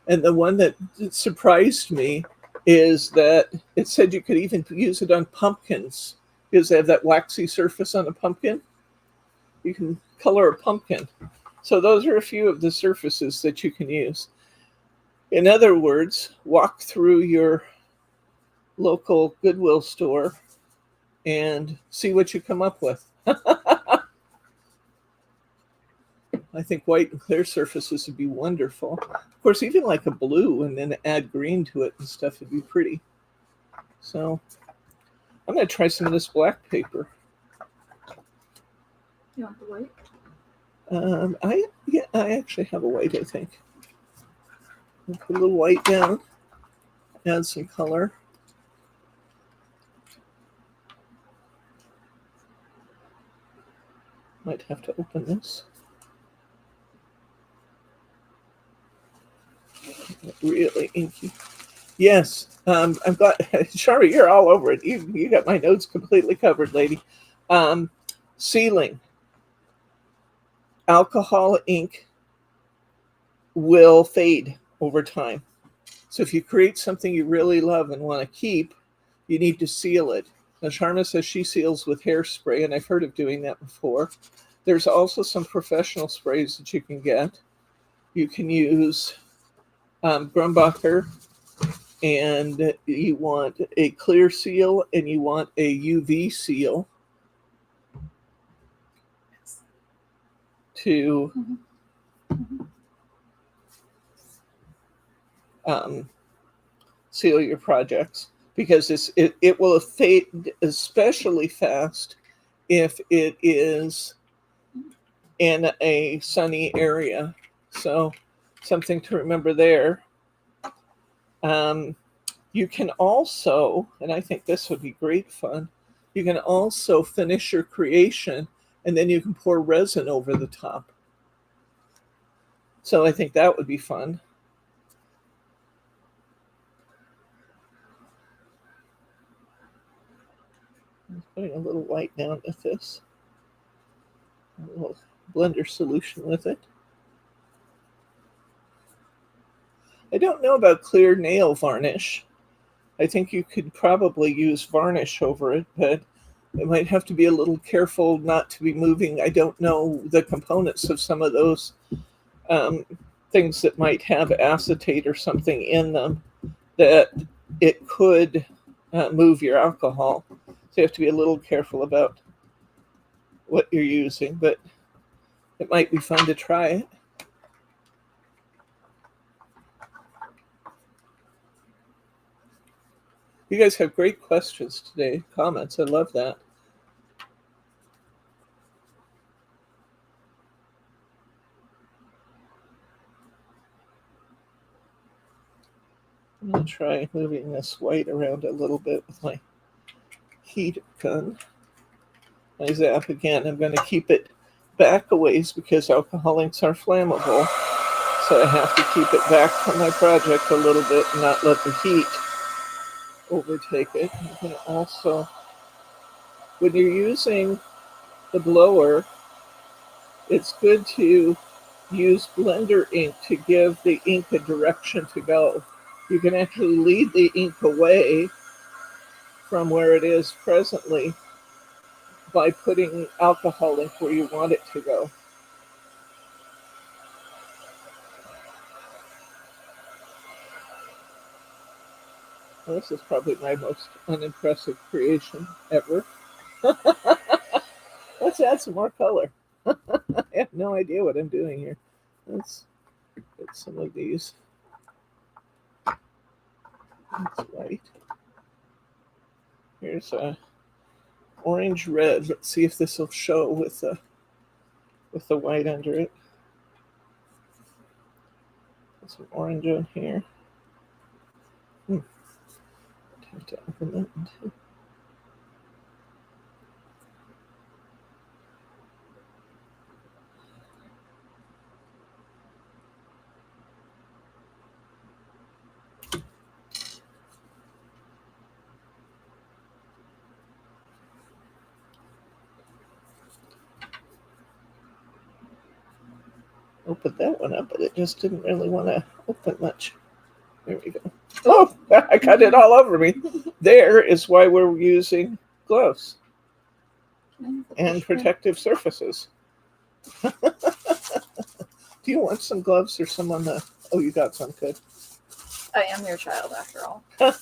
And the one that surprised me is that it said you could even use it on pumpkins because they have that waxy surface on a pumpkin. You can color a pumpkin. So those are a few of the surfaces that you can use. In other words, walk through your local Goodwill store and see what you come up with. I think white and clear surfaces would be wonderful. Of course, even like a blue and then add green to it and stuff would be pretty. So I'm going to try some of this black paper. You want the white? I actually have a white, I think. I'll put a little white down, add some color. Might have to open this. Really inky. Yes, I'm glad. Shari, you're all over it. You got my notes completely covered, lady. Sealing. Alcohol ink will fade over time. So if you create something you really love and want to keep, you need to seal it. Now, Sharma says she seals with hairspray, and I've heard of doing that before. There's also some professional sprays that you can get. You can use Grumbacher, and you want a clear seal, and you want a UV seal. to Mhm. seal your projects, because it will fade especially fast if it is in a sunny area. So something to remember there. You can also, and I think this would be great fun, you can also finish your creation and then you can pour resin over the top. So I think that would be fun. I'm putting a little white down with this. A little blender solution with it. I don't know about clear nail varnish. I think you could probably use varnish over it, but it might have to be a little careful not to be moving. I don't know the components of some of those things that might have acetate or something in them that it could move your alcohol. So you have to be a little careful about what you're using, but it might be fun to try it. You guys have great questions today, comments. I love that. I'm going to try moving this white around a little bit with my heat gun. My zap again. I'm going to keep it back a ways because alcohol inks are flammable. So I have to keep it back from my project a little bit and not let the heat overtake it. I'm going to also, when you're using the blower, it's good to use blender ink to give the ink a direction to go. You can actually lead the ink away from where it is presently by putting alcohol ink where you want it to go. Well, this is probably my most unimpressive creation ever. Let's add some more color. I have no idea what I'm doing here. Let's get some of these. That's white. Here's a orange red. Let's see if this will show with the white under it. Put some orange on here. I'd have to open that one too. Opened that one up, but it just didn't really want to open much. There we go. Oh, I got it all over me. There is why we're using gloves and protective surfaces. Do you want some gloves or some on the... Oh, you got some. Good. I am your child after all. Can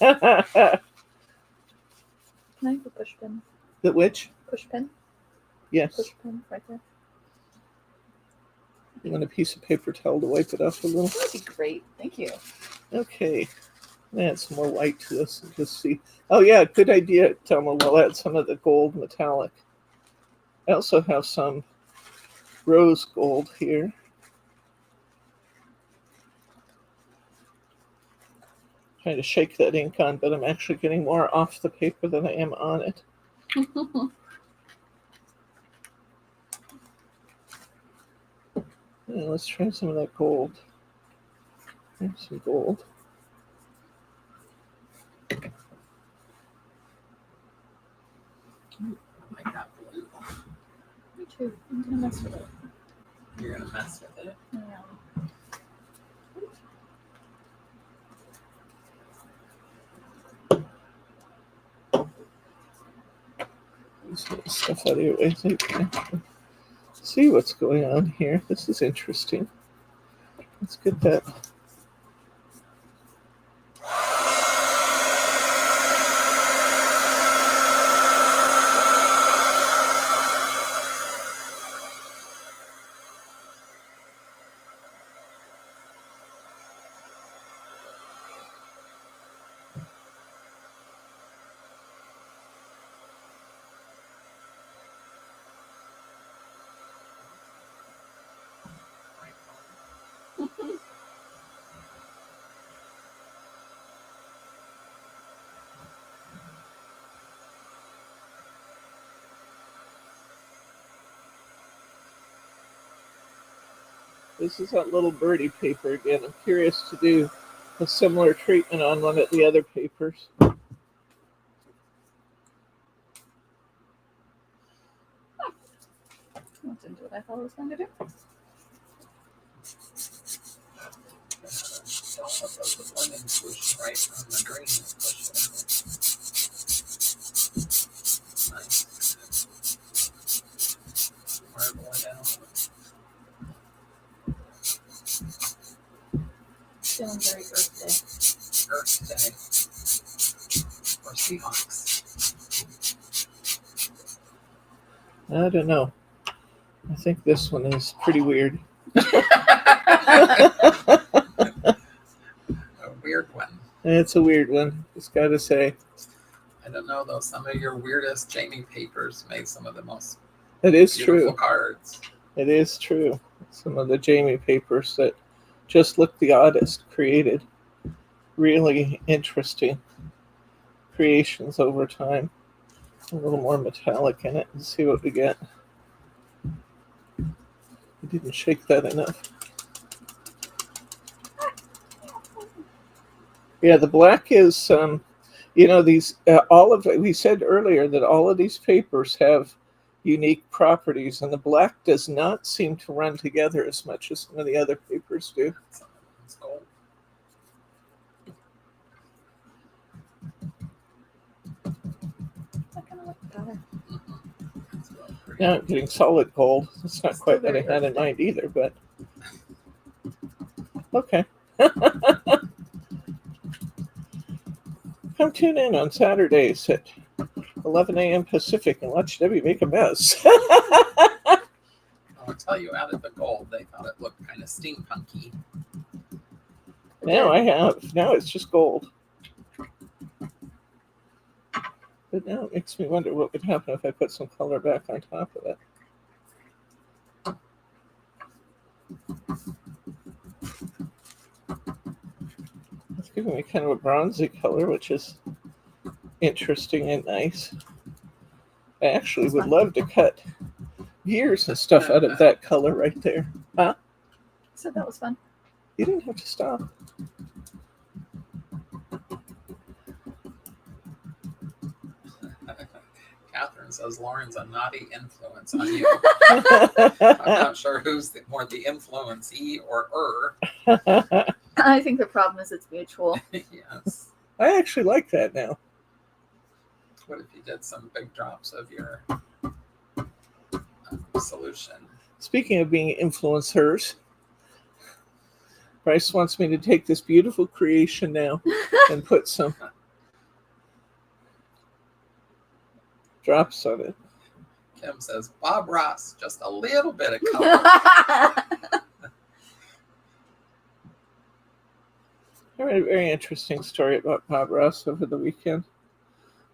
I have a push pin? The which? Push pin? Yes. Push pin right there. You want a piece of paper towel to wipe it off a little? That'd be great. Thank you. Okay. Add some more white to this and just see. Oh, yeah. Good idea, Thelma. We'll add some of the gold metallic. I also have some rose gold here. Trying to shake that ink on, but I'm actually getting more off the paper than I am on it. Let's try some of that gold. There's some gold. I like that blue. Me too. I'm gonna mess with it. You're gonna mess with it. Yeah. Let's get this stuff out of your way so you can see what's going on here. This is interesting. Let's get that. This is that little birdie paper again. I'm curious to do a similar treatment on one of the other papers. I didn't do what I thought I was going to do. Don't put the blending solution right on the green. Push it out. Nice. Marble it out. Feeling very Earth Day. Earth Day. Or Seahawks. I don't know. I think this one is pretty weird. A weird one. It's a weird one, just gotta say. I don't know though. Some of your weirdest Jamie papers made some of the most It is beautiful true. cards. It is true. Some of the Jamie papers that just look the oddest created really interesting creations over time. A little more metallic in it and see what we get. I didn't shake that enough. Yeah, the black is, these, we said earlier that all of these papers have unique properties, and the black does not seem to run together as much as some of the other papers do. It's gold. I kind of like the color. It's really pretty. Now I'm getting solid gold. It's not Still quite what I very had in earthy. mind either, but okay. Come tune in on Saturdays at 11 a.m. Pacific and watch Debbie make a mess. I'll tell you, out of the gold, they thought it looked kind of steampunky. Now I have. Now it's just gold. But now it makes me wonder what would happen if I put some color back on top of it. It's giving me kind of a bronzy color, which is interesting and nice. I actually would love to cut gears and stuff out of that color right there. Huh? So that was fun. You didn't have to stop. Catherine says Lauren's a naughty influence on you. I'm not sure who's more the influence, he or her. I think the problem is it's mutual. Yes. I actually like that now. What if you did some big drops of your solution? Speaking of being influencers, Bryce wants me to take this beautiful creation now and put some drops on it. Kim says Bob Ross, just a little bit of color. I read a very interesting story about Bob Ross over the weekend,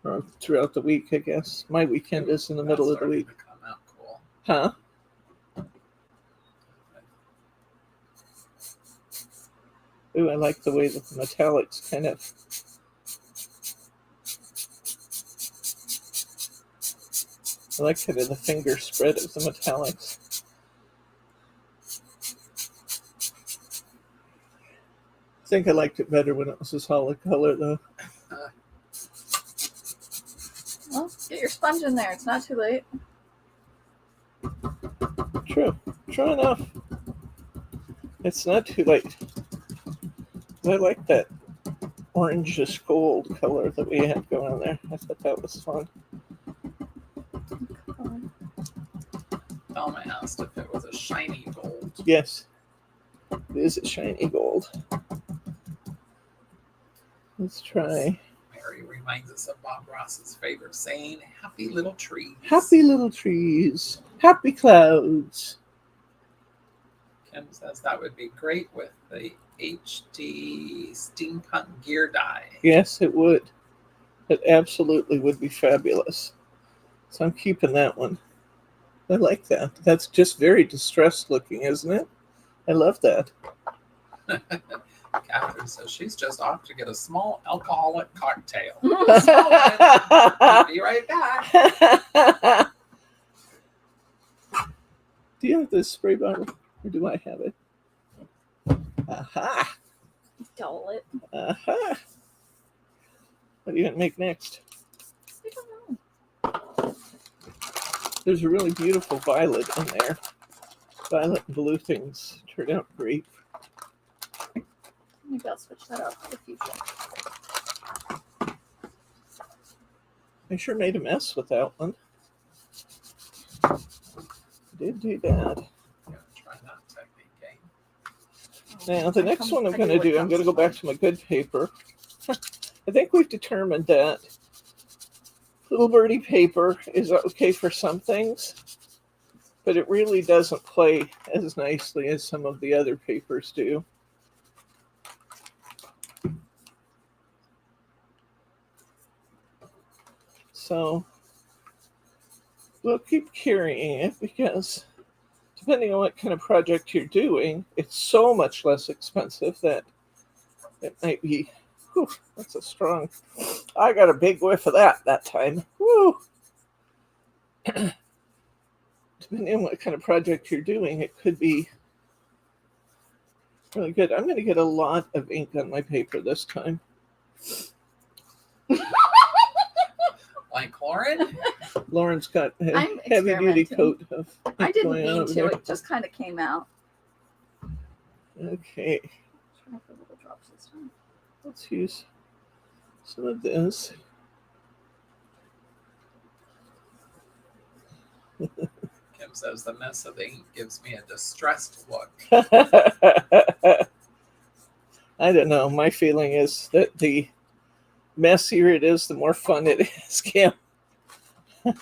or throughout the week, I guess. My weekend is in the middle of the That's week. starting to come out cool. Huh? Ooh, I like the way that the metallics kind of I like kind of the finger spread of the metallics. I think I liked it better when it was a solid color, though. Well, get your sponge in there. It's not too late. True. True enough. It's not too late. I like that orangish gold color that we had going there. I thought that was fun. Thelma asked if it was a shiny gold. Yes. It is a shiny gold. Let's try. Mary reminds us of Bob Ross's favorite saying, happy little trees. Happy little trees. Happy clouds. Kim says that would be great with the HD steampunk gear die. Yes, it would. It absolutely would be fabulous. So I'm keeping that one. I like that. That's just very distressed looking, isn't it? I love that. Catherine says she's just off to get a small alcoholic cocktail. Do I'll be right back. you have this spray bottle? Or do I have it? Aha! Dull it. Aha! What are you going to make next? I don't know. There's a really beautiful violet in there. Violet and blue things turned out great. Maybe I'll switch that up for the future. I sure made a mess with that one. Did do that. Yeah, try that technique, eh? Now, the next one I'm going to do, I'm going to go back to my good paper. I think we've determined that Little Birdie paper is okay for some things, but it really doesn't play as nicely as some of the other papers do. So we'll keep carrying it because depending on what kind of project you're doing, it's so much less expensive that it might be, whew, that's a strong, I got a big whiff of that time. Woo! Depending on what kind of project you're doing, it could be really good. I'm going to get a lot of ink on my paper this time. Like Lauren? Lauren's got a I'm heavy-duty experimenting. coat of ink I didn't going on mean over to. there. It just kind of came out. Okay, Try for little drops this time. let's use some of this. Kim says the mess of the ink gives me a distressed look. I don't know. My feeling is that the messier it is, the more fun it is, Kim. Add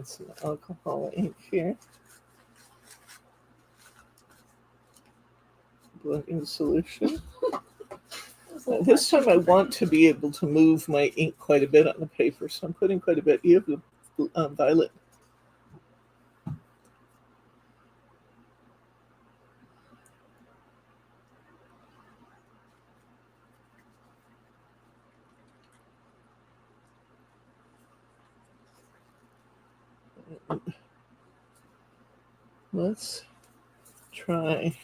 some alcohol ink here. Blending solution. This time I want to be able to move my ink quite a bit on the paper, so I'm putting quite a bit. You have the violet. Let's try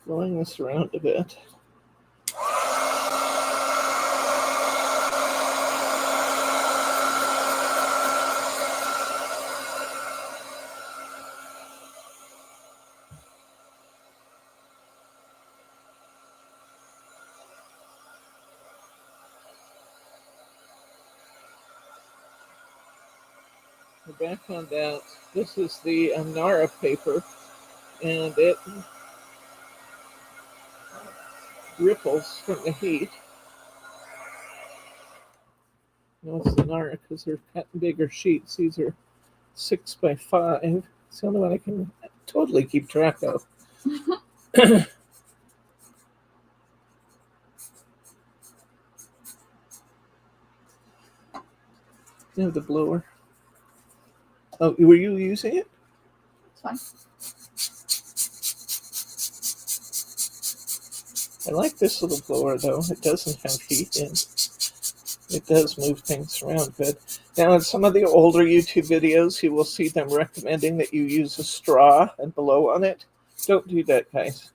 blowing this around a bit. We're back on that. This is the Nara paper, and it ripples from the heat. No, it's the Nara because they're cutting bigger sheets. These are 6x5. It's the only one I can totally keep track of. You have the blower. Oh, were you using it? It's fine. I like this little blower though. It doesn't have heat and it does move things around good. Now in some of the older YouTube videos, you will see them recommending that you use a straw and blow on it. Don't do that, guys.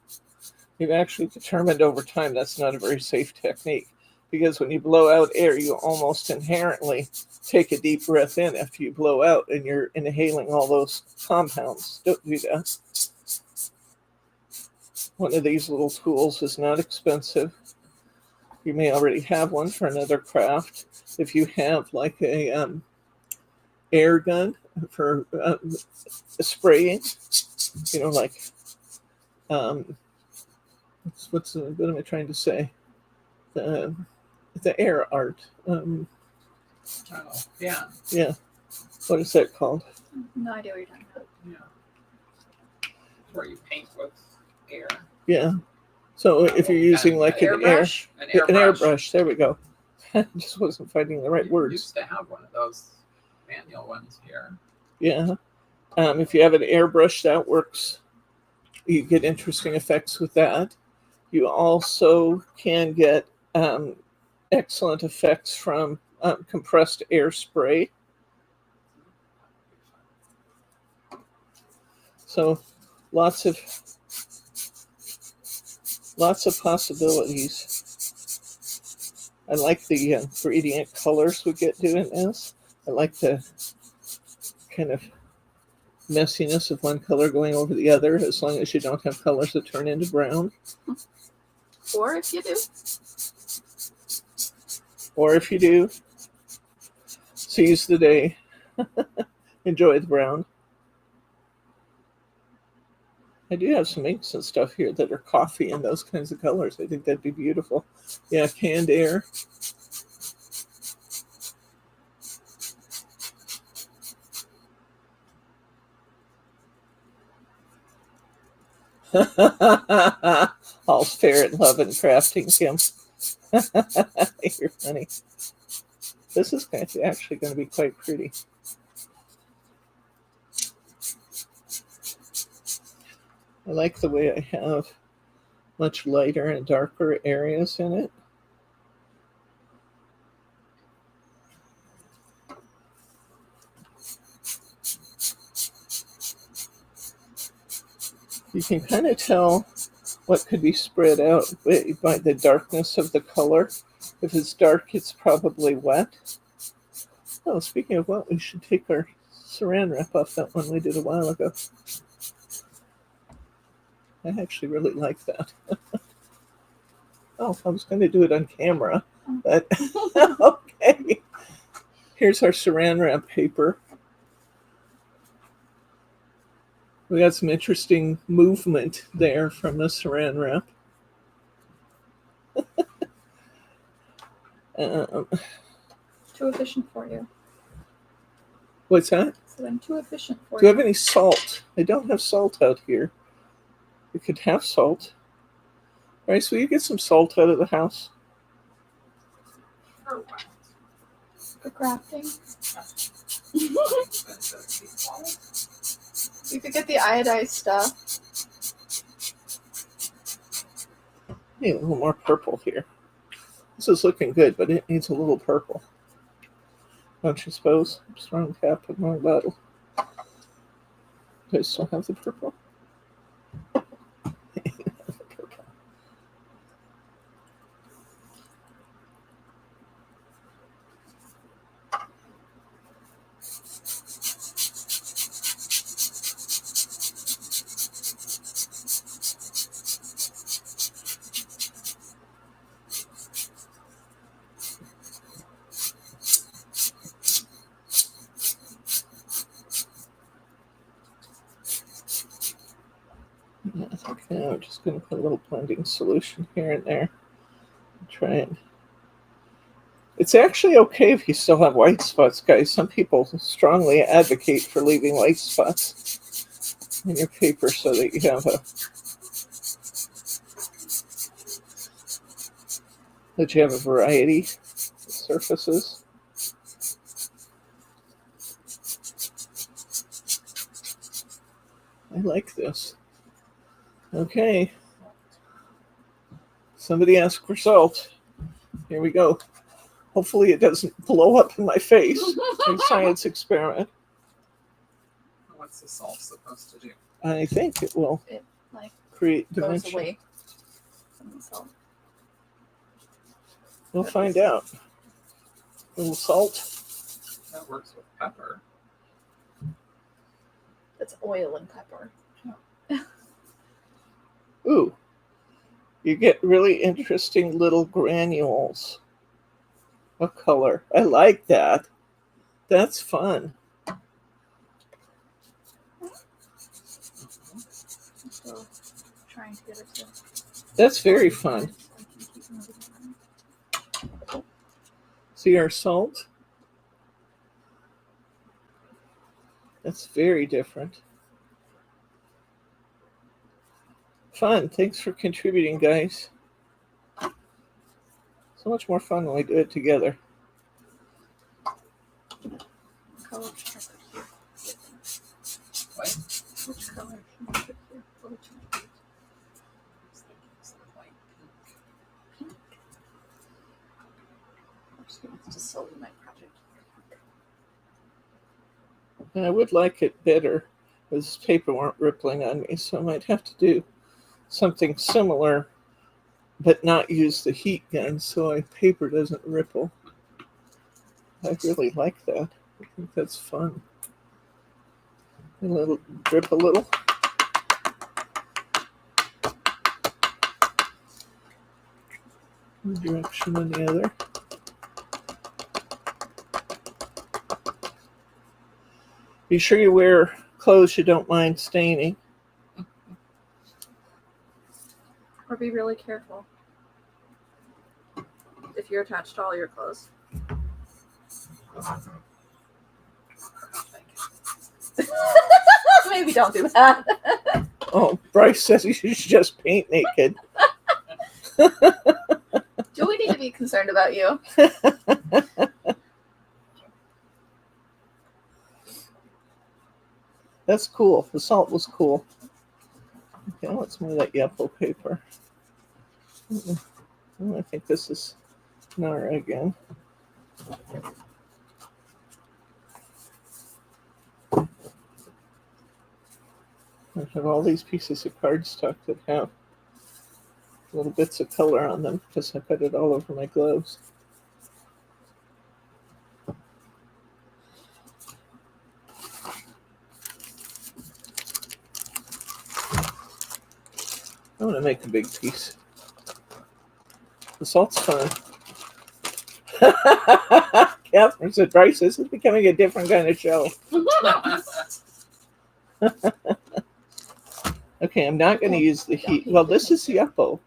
We've actually determined over time that's not a very safe technique because when you blow out air, you almost inherently take a deep breath in after you blow out and you're inhaling all those compounds. Don't do that. One of these little tools is not expensive. You may already have one for another craft. If you have like a air gun for spraying, you know, like what am I trying to say? The air art. Oh, yeah. Yeah. What is that called? No idea what you're talking about. Yeah. Where you paint with air. Yeah. So if you're using like an airbrush. airbrush, there we go. I just wasn't finding the right You words. used to have one of those manual ones here. Yeah. If you have an airbrush, that works. You get interesting effects with that. You also can get excellent effects from compressed air spray. So lots of Lots of possibilities. I like the gradient colors we get doing this. I like the kind of messiness of one color going over the other, as long as you don't have colors that turn into brown. Or if you do. Or if you do, seize the day. Enjoy the brown. I do have some inks and stuff here that are coffee and those kinds of colors. I think that'd be beautiful. Yeah, canned air. All's fair in love and crafting, Kim. You're funny. This is actually going to be quite pretty. I like the way I have much lighter and darker areas in it. You can kind of tell what could be spread out by the darkness of the color. If it's dark, it's probably wet. Oh, speaking of wet, we should take our saran wrap off that one we did a while ago. I actually really like that. Oh, I was going to do it on camera, but okay. Here's our saran wrap paper. We got some interesting movement there from the saran wrap. Too efficient for you. What's that? So I'm too efficient for Do you you. have any salt? I don't have salt out here. We could have salt. Bryce, will you get some salt out of the house? For what? For crafting. You could get the iodized stuff. Need a little more purple here. This is looking good, but it needs a little purple. Don't you suppose? Strong cap in my bottle. Do I still have the purple? Okay, I'm just going to put a little blending solution here and there. Try it. It's actually okay if you still have white spots, guys. Some people strongly advocate for leaving white spots in your paper so that you have a variety of surfaces. I like this. Okay. Somebody asked for salt. Here we go. Hopefully it doesn't blow up in my face. A science experiment. What's the salt supposed to do? I think it will create Goes dimension. away from the salt. We'll find out. A little salt. That works with pepper. That's oil and pepper. Ooh. You get really interesting little granules. What color? I like that. That's fun. Still trying to get it to. That's very fun. See our salt? That's very different. Fun. Thanks for contributing, guys. So much more fun when we do it together. Color should I put here? What? Which color should I put here? Which one? It's like Pink. I'm just going to solve my project. And I would like it better. This paper weren't rippling on me, so I might have to do something similar but not use the heat gun so my paper doesn't ripple. I really like that. I think that's fun. A little drip a little. One direction and the other. Be sure you wear clothes you don't mind staining. Or be really careful if you're attached to all your clothes. Maybe don't do that. Oh, Bryce says you should just paint naked. Do we need to be concerned about you? That's cool. The salt was cool. Okay, let's move that yellow paper. Oh, I think this is Nara again. I have all these pieces of cardstock that have little bits of color on them because I put it all over my gloves. I want to make a big piece. The salt's fun. Catherine said, Bryce, this is becoming a different kind of show. Okay, I'm not going to use the heat. Well, this is Yuppo.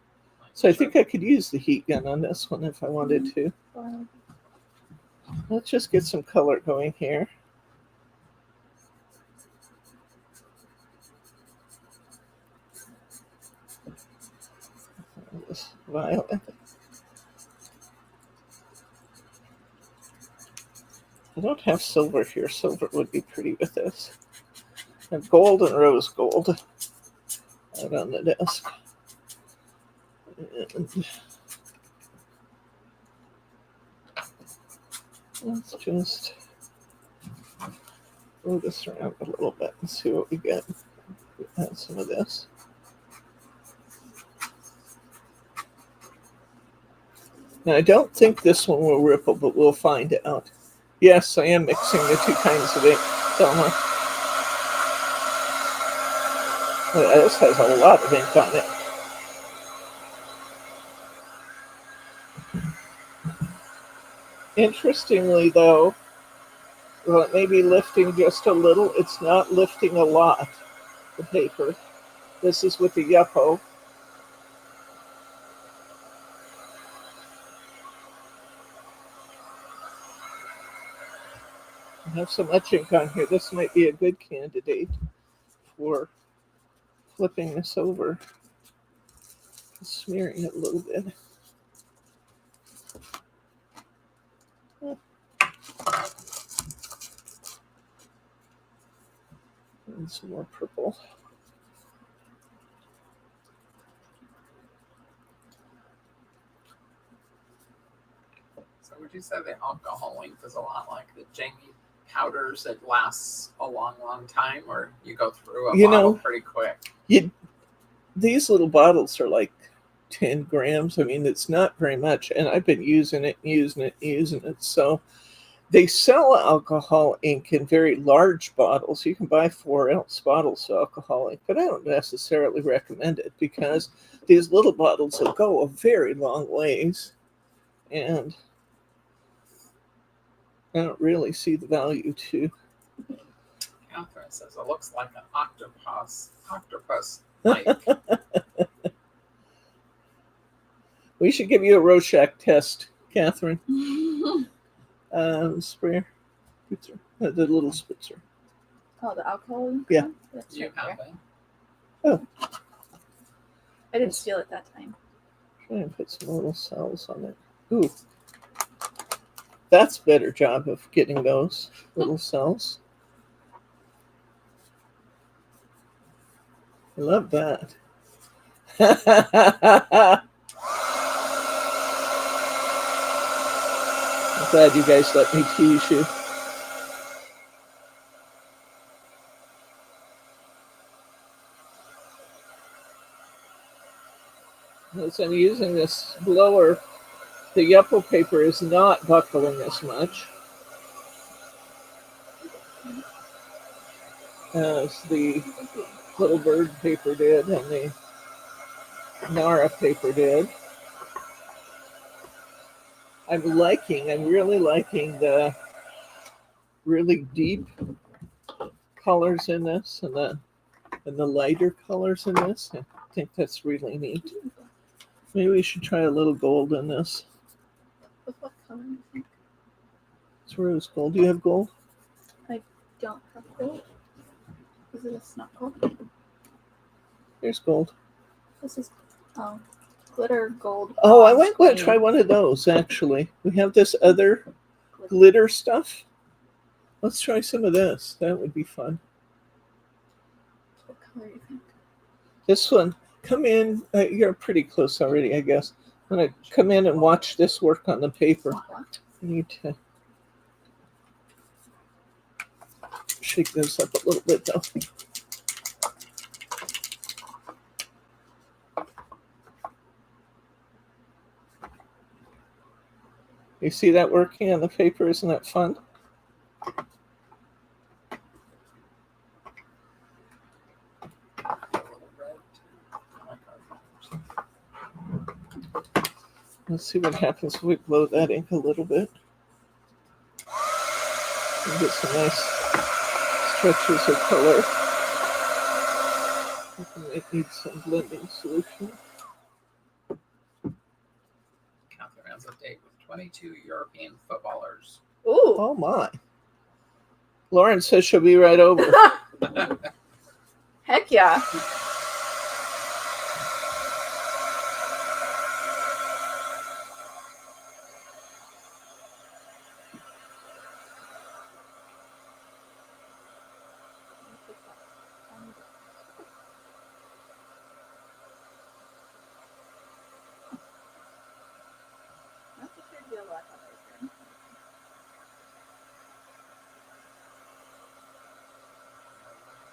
So I think I could use the heat gun on this one if I wanted to. Let's just get some color going here. This violet. I don't have silver here. Silver would be pretty with this. I have gold and rose gold out on the desk. And let's just move this around a little bit and see what we get. Add some of this. Now, I don't think this one will ripple, but we'll find out. Yes, I am mixing the two kinds of ink, Selma. This has a lot of ink on it. Interestingly, though, well, it may be lifting just a little. It's not lifting a lot, the paper. This is with the Yuppo. I have so much ink on here. This might be a good candidate for flipping this over, smearing it a little bit. And some more purple. So would you say the alcohol ink is a lot like the Jamie powders that lasts a long, long time, or you go through a bottle pretty quick? These little bottles are like 10 grams. I mean, it's not very much, and I've been using it. So they sell alcohol ink in very large bottles. You can buy 4-ounce bottles of alcohol ink, but I don't necessarily recommend it because these little bottles will go a very long ways, and I don't really see the value to. Catherine says it looks like an octopus like. We should give you a Rorschach test, Catherine. Sprayer. Spritzer. The little spritzer. Oh, the alcohol? Yeah. That's You right have there. it. Oh. I didn't steal it that time. Try and put some little cells on it. Ooh. That's a better job of getting those little cells. I love that. I'm glad you guys let me tease you. As I'm using this blower, the Yuppie paper is not buckling as much as the Little Bird paper did and the Nara paper did. I'm really liking the really deep colors in this and the lighter colors in this. I think that's really neat. Maybe we should try a little gold in this. With what color do you think? It's rose gold. Do you have gold? I don't have gold. Is it a snot gold? There's gold. This is glitter gold. Oh, I might want to try one of those, actually. We have this other glitter stuff. Let's try some of this. That would be fun. What color do you think? This one. Come in. You're pretty close already, I guess. I'm going to come in and watch this work on the paper. I need to shake this up a little bit, though. You see that working on the paper? Isn't that fun? Let's see what happens if we blow that ink a little bit. And get some nice stretches of color. It needs some blending solution. Catherine has a date with 22 European footballers. Ooh. Oh my. Lauren says she'll be right over. Heck yeah.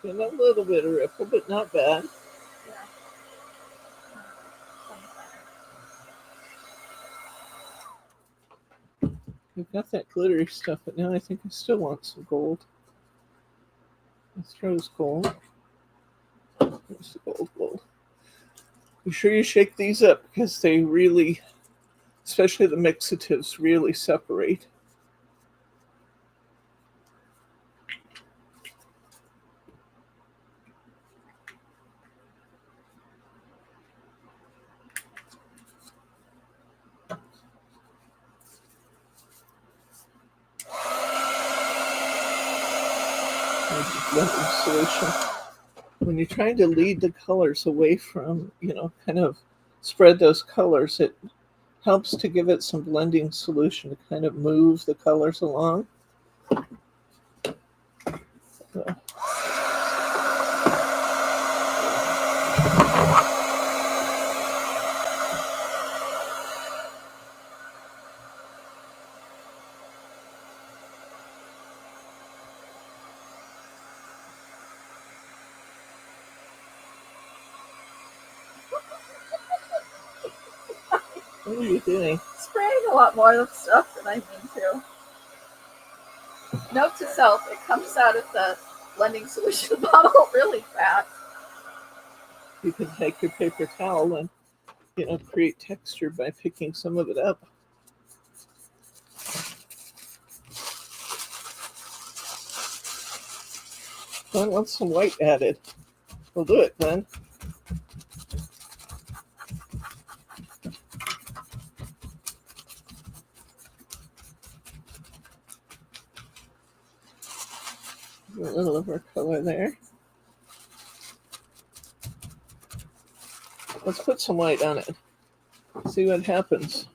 And a little bit of ripple, but not bad. We've got that glittery stuff, but now I think I still want some gold. Let's rose gold. There's the gold. Be sure you shake these up because they really, especially the mixatives, really separate. Solution. When you're trying to lead the colors away from, kind of spread those colors, it helps to give it some blending solution to kind of move the colors along. So. What are you doing? Spraying a lot more of stuff than I mean to. Note to self, it comes out of the blending solution bottle really fast. You can take your paper towel and, create texture by picking some of it up. Glenn wants some white added. We'll do it, Glenn. A little of our color there. Let's put some white on it. See what happens.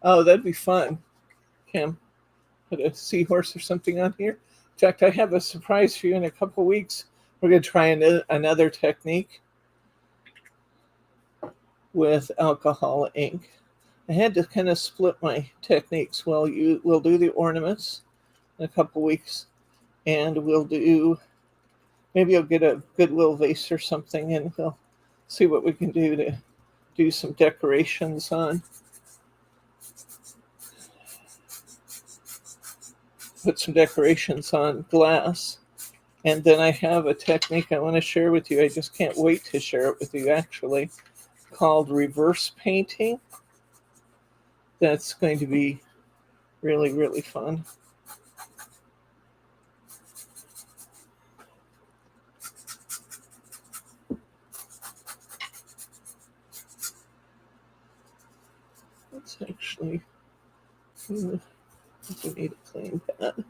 Oh, that'd be fun. Cam, put a seahorse or something on here. In fact, I have a surprise for you in a couple weeks. We're going to try another technique with alcohol ink. I had to kind of split my techniques. Well, we'll do the ornaments in a couple weeks, and maybe I'll get a Goodwill vase or something, and we'll see what we can do to do some decorations on. Put some decorations on glass. And then I have a technique I want to share with you. I just can't wait to share it with you, actually, called reverse painting. That's going to be really, really fun. Let's actually, we need a clean pad.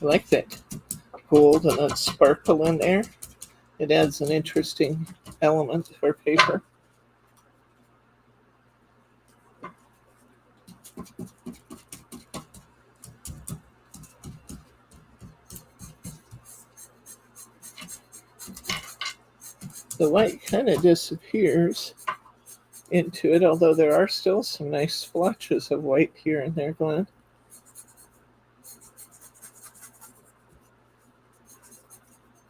I like that gold and that sparkle in there. It adds an interesting element to our paper. The white kind of disappears into it, although there are still some nice splotches of white here and there, Glenn.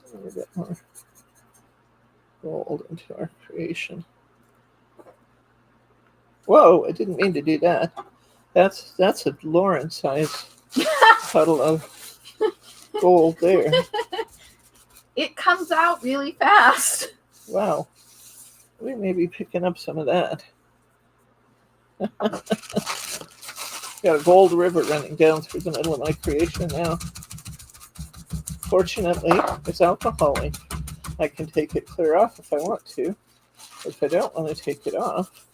A little bit more gold into our creation. Whoa, I didn't mean to do that. That's a Lauren size puddle of gold there. It comes out really fast. Wow. We may be picking up some of that. Got a gold river running down through the middle of my creation now. Fortunately, it's alcoholic. I can take it clear off if I want to. If I don't want to take it off,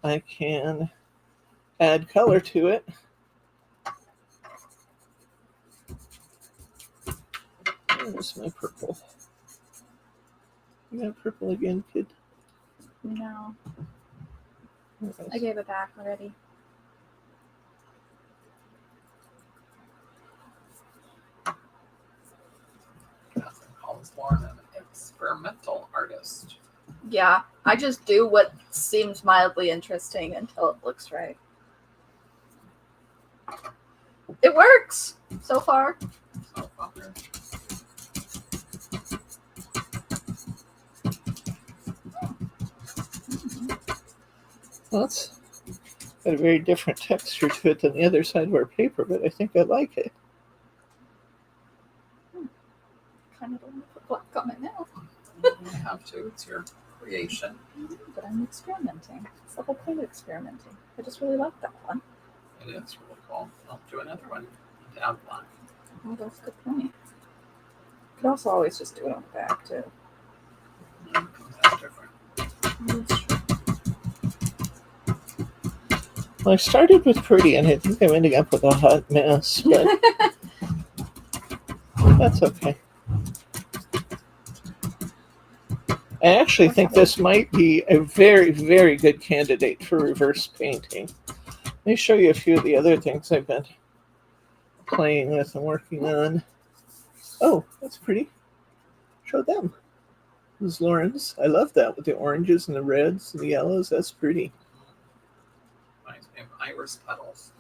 I can add color to it. Where's my purple? You got purple again, kid? No. I gave it back already. Catherine calls Lauren an experimental artist. Yeah, I just do what seems mildly interesting until it looks right. It works so far. So far. Well, it's got a very different texture to it than the other side of our paper, but I think I like it. Kind of don't want to put black on it now. You have to. It's your creation. But I'm experimenting. It's the whole point of experimenting. I just really like that one. It is really cool. I'll do another one to add black. Oh, that's a good point. You could also always just do it on the back, too. It comes out different. That's true. Well, I started with pretty, and I think I'm ending up with a hot mess, but that's okay. I actually think this might be a very, very good candidate for reverse painting. Let me show you a few of the other things I've been playing with and working on. Oh, that's pretty. Show them. This is Lauren's. I love that with the oranges and the reds and the yellows. That's pretty. Reminds me of iris petals.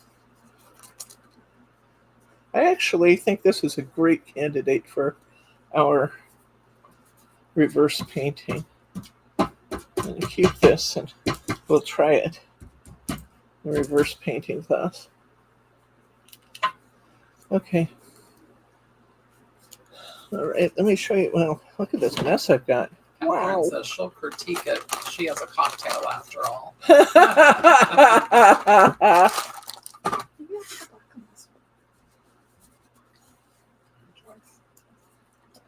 I actually think this is a great candidate for our reverse painting. I'm going to keep this and we'll try it in reverse painting class. Okay. All right, let me show you. Well, look at this mess I've got. Catherine Wow. says she'll critique it. She has a cocktail after all. Maybe I'll put black on this one.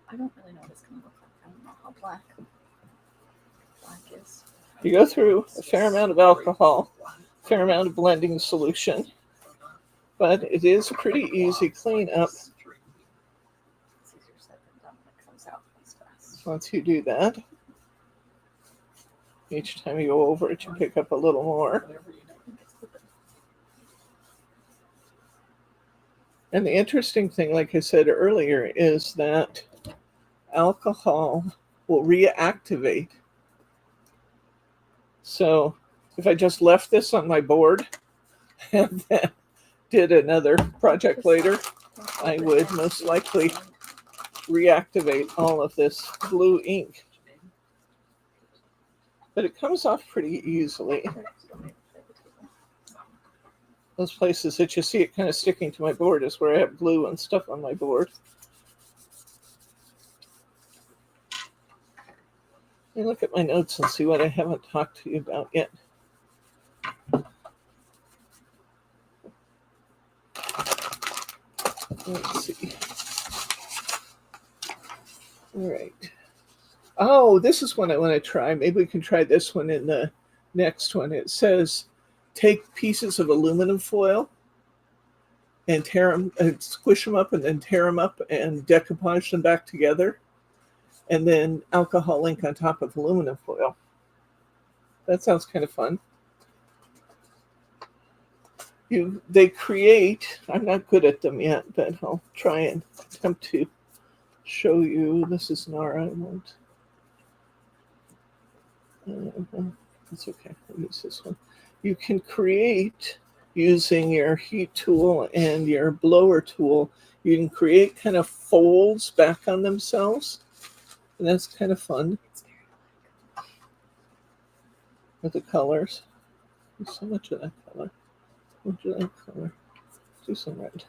I don't really know what it's going to look like. I don't know how black is. You go through a fair amount of alcohol, fair amount of blending solution, but it is a pretty easy cleanup It's easier said than done when it comes out this fast. once you do that. Each time you go over it, you pick up a little more. And the interesting thing, like I said earlier, is that alcohol will reactivate. So if I just left this on my board and then did another project later, I would most likely reactivate all of this blue ink. But it comes off pretty easily. Those places that you see it kind of sticking to my board is where I have glue and stuff on my board. Let me look at my notes and see what I haven't talked to you about yet. Let's see. All right. Oh, this is one I want to try. Maybe we can try this one in the next one. It says, take pieces of aluminum foil and tear them, and squish them up and then tear them up and decoupage them back together. And then alcohol ink on top of aluminum foil. That sounds kind of fun. They create, I'm not good at them yet, but I'll try and attempt to show you. This is Nara. I won't. That's okay. I'll use this one. You can create, using your heat tool and your blower tool, you can create kind of folds back on themselves. And that's kind of fun with the colors. There's so much of that color. Much of that color. Do some red.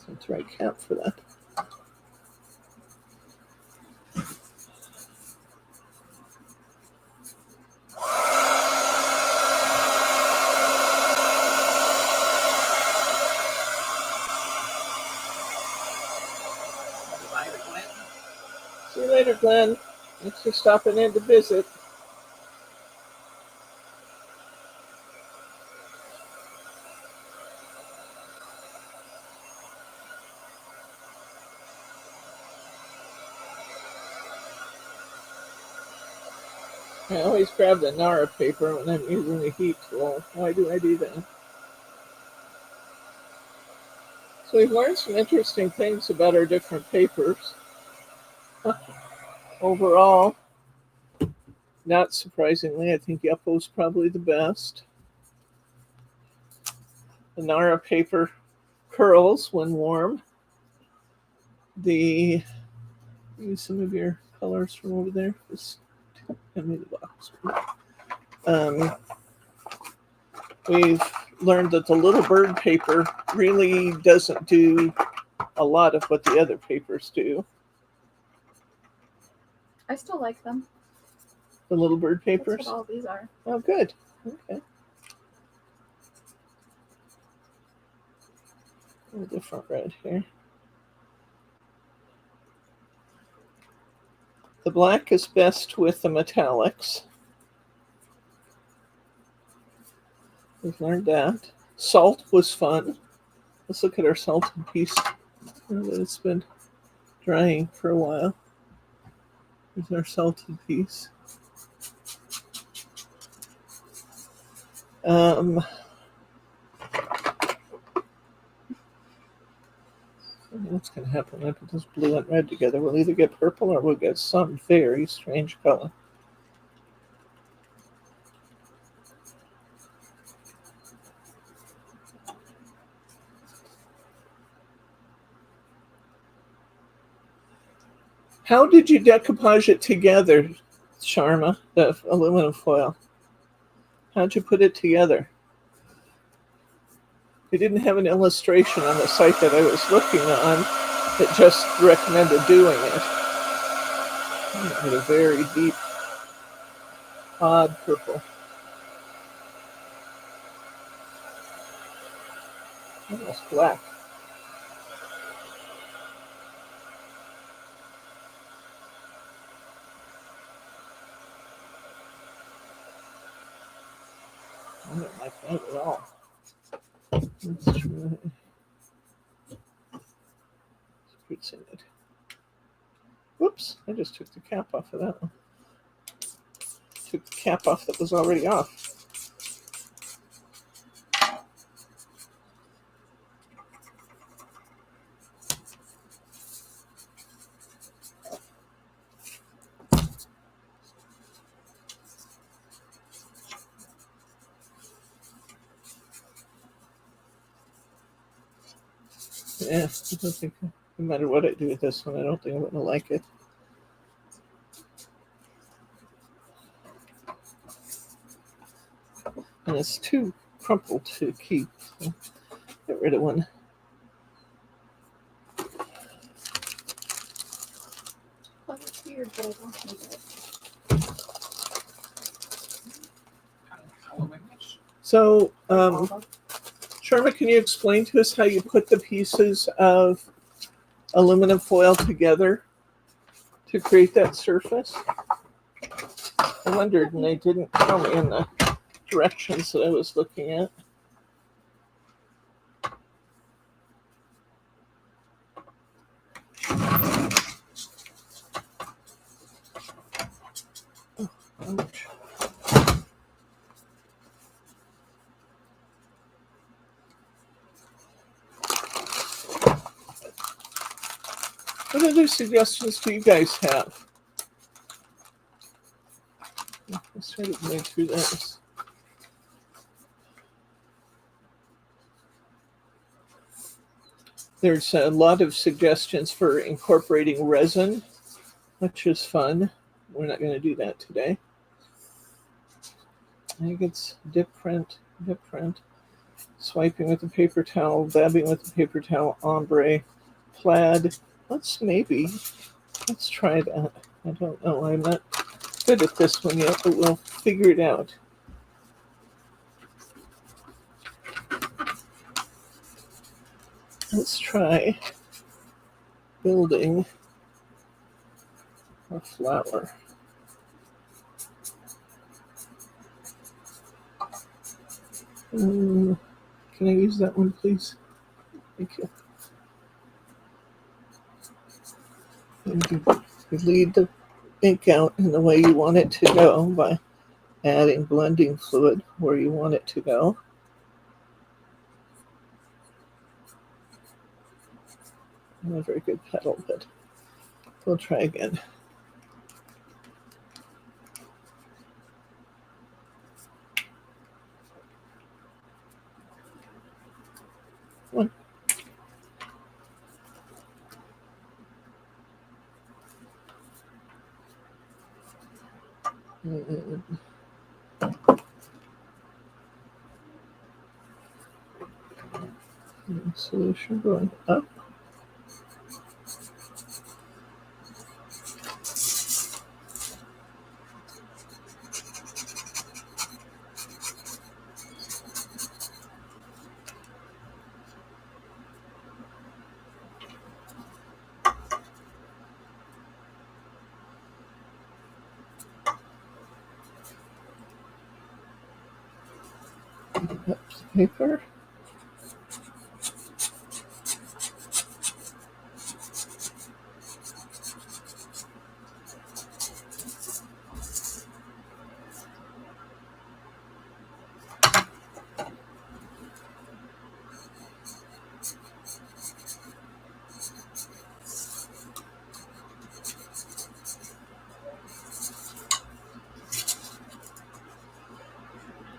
That's the right cap for that. See you later, Glenn. Thanks for stopping in to visit. I always grab the Nara paper when I'm using the heat tool. Why do I do that? So we've learned some interesting things about our different papers. Overall, not surprisingly, I think Yupo's probably the best. The Nara paper curls when warm. Use some of your colors from over there. Just hand me the box. We've learned that the little bird paper really doesn't do a lot of what the other papers do. I still like them. The little bird papers? That's what all these are. Oh, good. Okay. A different red here. The black is best with the metallics. We've learned that. Salt was fun. Let's look at our salted piece. It's been drying for a while. Here's our salted piece. What's going to happen when I put this blue and red together? We'll either get purple or we'll get some very strange color. How did you decoupage it together, Sharma, the aluminum foil? How'd you put it together? They didn't have an illustration on the site that I was looking on, it just recommended doing it. Get a very deep, odd purple. Almost black. I don't like that at all. Let's try fruits in it. Whoops, I just took the cap off of that one. Took the cap off that was already off. Yeah, I don't think, no matter what I do with this one, I don't think I'm going to like it. And it's too crumpled to keep. So get rid of one. Oh, that's weird, but I don't need it. So, Sharma, can you explain to us how you put the pieces of aluminum foil together to create that surface? I wondered, and they didn't tell me in the directions that I was looking at. Oh, ouch. What other suggestions do you guys have? Let's try to go through this. There's a lot of suggestions for incorporating resin, which is fun. We're not going to do that today. I think it's dip print, swiping with the paper towel, dabbing with the paper towel, ombre, plaid. Let's try that. I don't know. I'm not good at this one yet, but we'll figure it out. Let's try building a flower. Can I use that one, please? Thank you. And you lead the ink out in the way you want it to go by adding blending fluid where you want it to go. Not a very good petal, but we'll try again. One. Solution going up. Paper.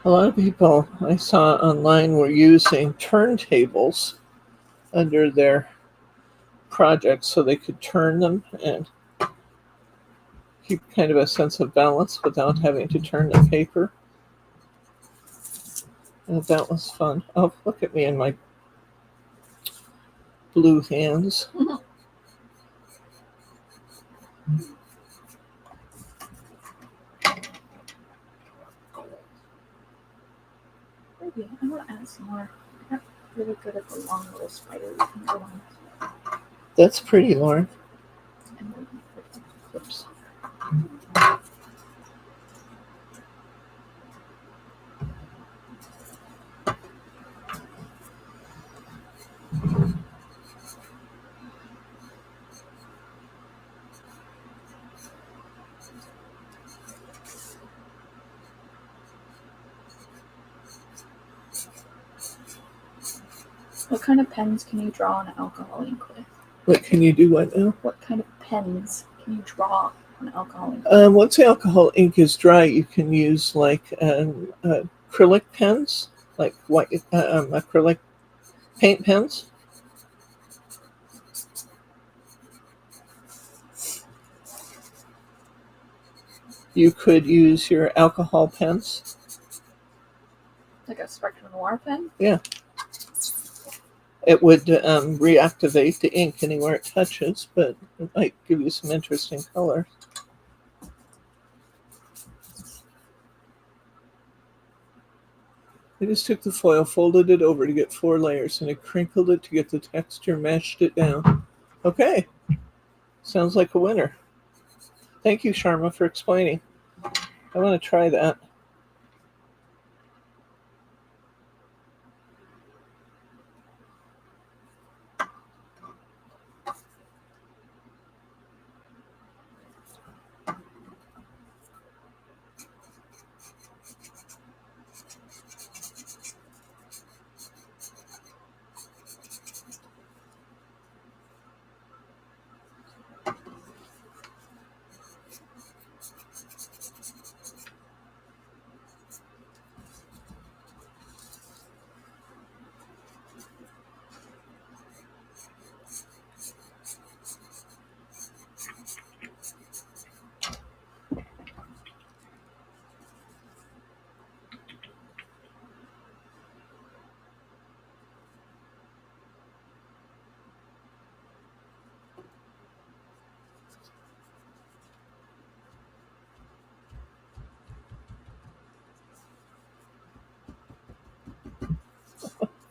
A lot of people I saw online were using turntables under their projects so they could turn them and keep kind of a sense of balance without having to turn the paper. And that was fun. Oh, look at me and my blue hands. more. Not really good at the long little spider finger ones. That's pretty, Lauren. And then flips. What kind of pens can you draw on alcohol ink with? What can you do what now? What kind of pens can you draw on alcohol ink? Once the alcohol ink is dry, you can use like acrylic pens, like white acrylic paint pens. You could use your alcohol pens. Like a Spectrum Noir pen? Yeah. It would reactivate the ink anywhere it touches, but it might give you some interesting colors. I just took the foil, folded it over to get 4 layers, and I crinkled it to get the texture, mashed it down. Okay. Sounds like a winner. Thank you, Sharma, for explaining. I want to try that.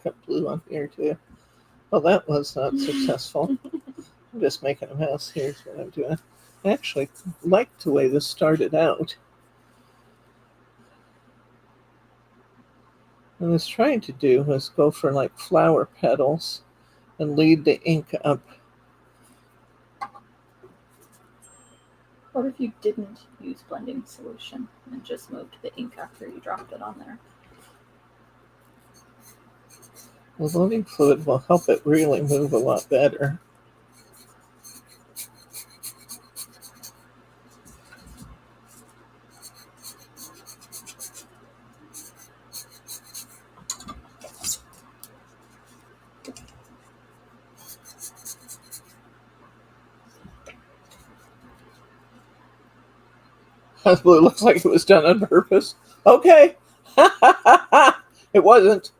Got blue on here too. Well, that was not successful. I'm just making a mess. Here's what I'm doing. I actually liked the way this started out. What I was trying to do was go for like flower petals and lead the ink up. What if you didn't use blending solution and just moved the ink after you dropped it on there? The loading fluid will help it really move a lot better. That blue looks like it was done on purpose. Okay. It wasn't.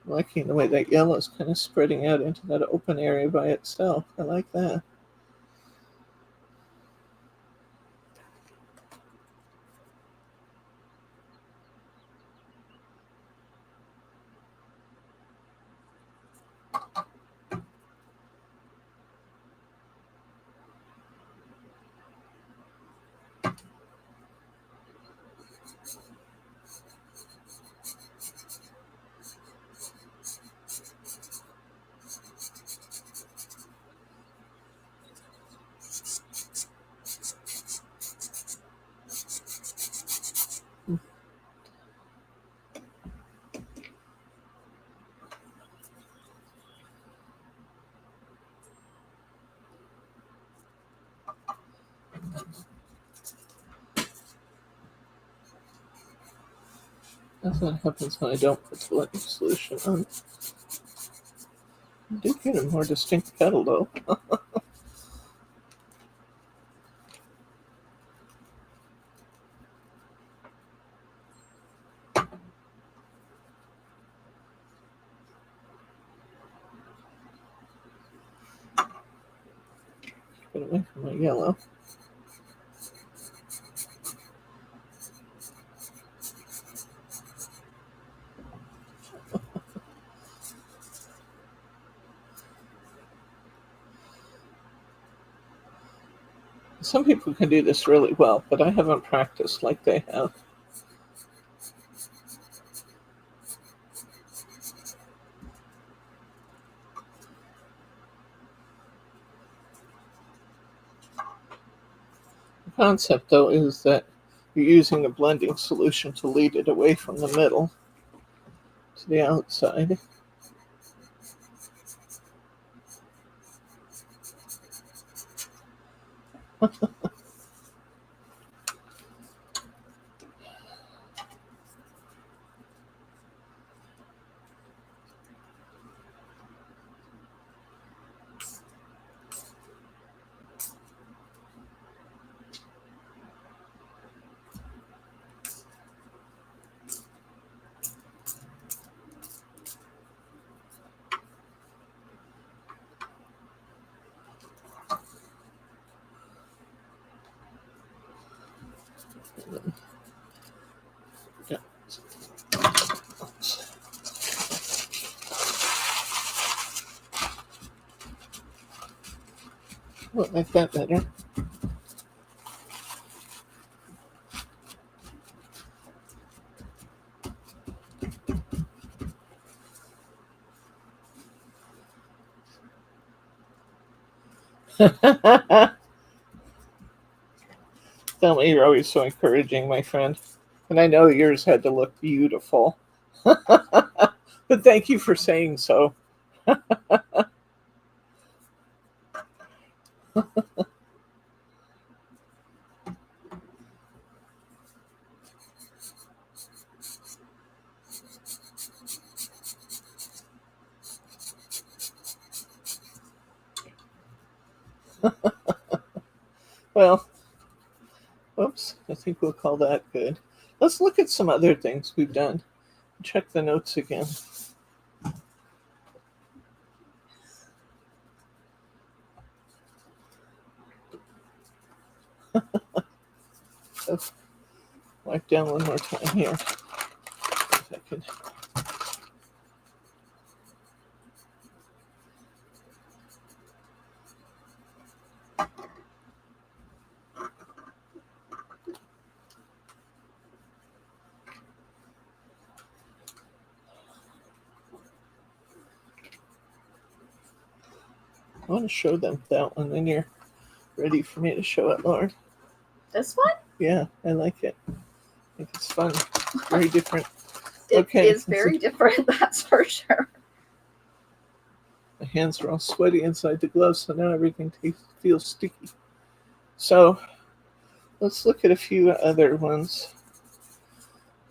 Liking the way that yellow is kind of spreading out into that open area by itself. I like that. That's what happens when I don't put the blending solution on. I did get a more distinct petal though. away from my yellow. Some people can do this really well, but I haven't practiced like they have. The concept, though, is that you're using a blending solution to lead it away from the middle to the outside. Yeah. Oh, I like that better. Tell me you're always so encouraging, my friend. And I know yours had to look beautiful. But thank you for saying so. Well, oops, I think we'll call that good. Let's look at some other things we've done. Check the notes again. So, wipe down one more time here. If I can. I want to show them that one, then you're ready for me to show it, Lauren. This one? Yeah, I like it. I think it's fun. Very different. It is very different, that's for sure. My hands are all sweaty inside the gloves, so now everything feels sticky. So let's look at a few other ones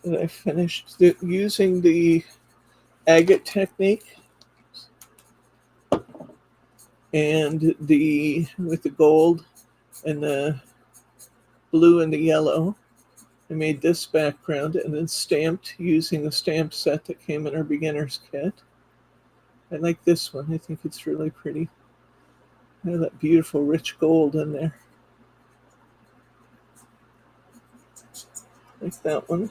that I finished using the agate technique and with the gold and the blue and the yellow. I made this background and then stamped using the stamp set that came in our beginner's kit. I like this one. I think it's really pretty. I have that beautiful rich gold in there. Like that one.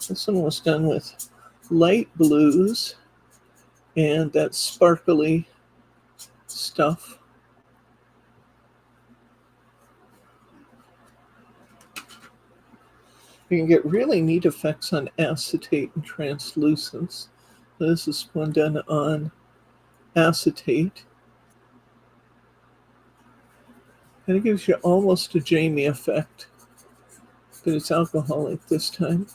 This one was done with light blues and that sparkly stuff. You can get really neat effects on acetate and translucence. This is one done on acetate. And it gives you almost a Jamie effect, but it's alcoholic this time.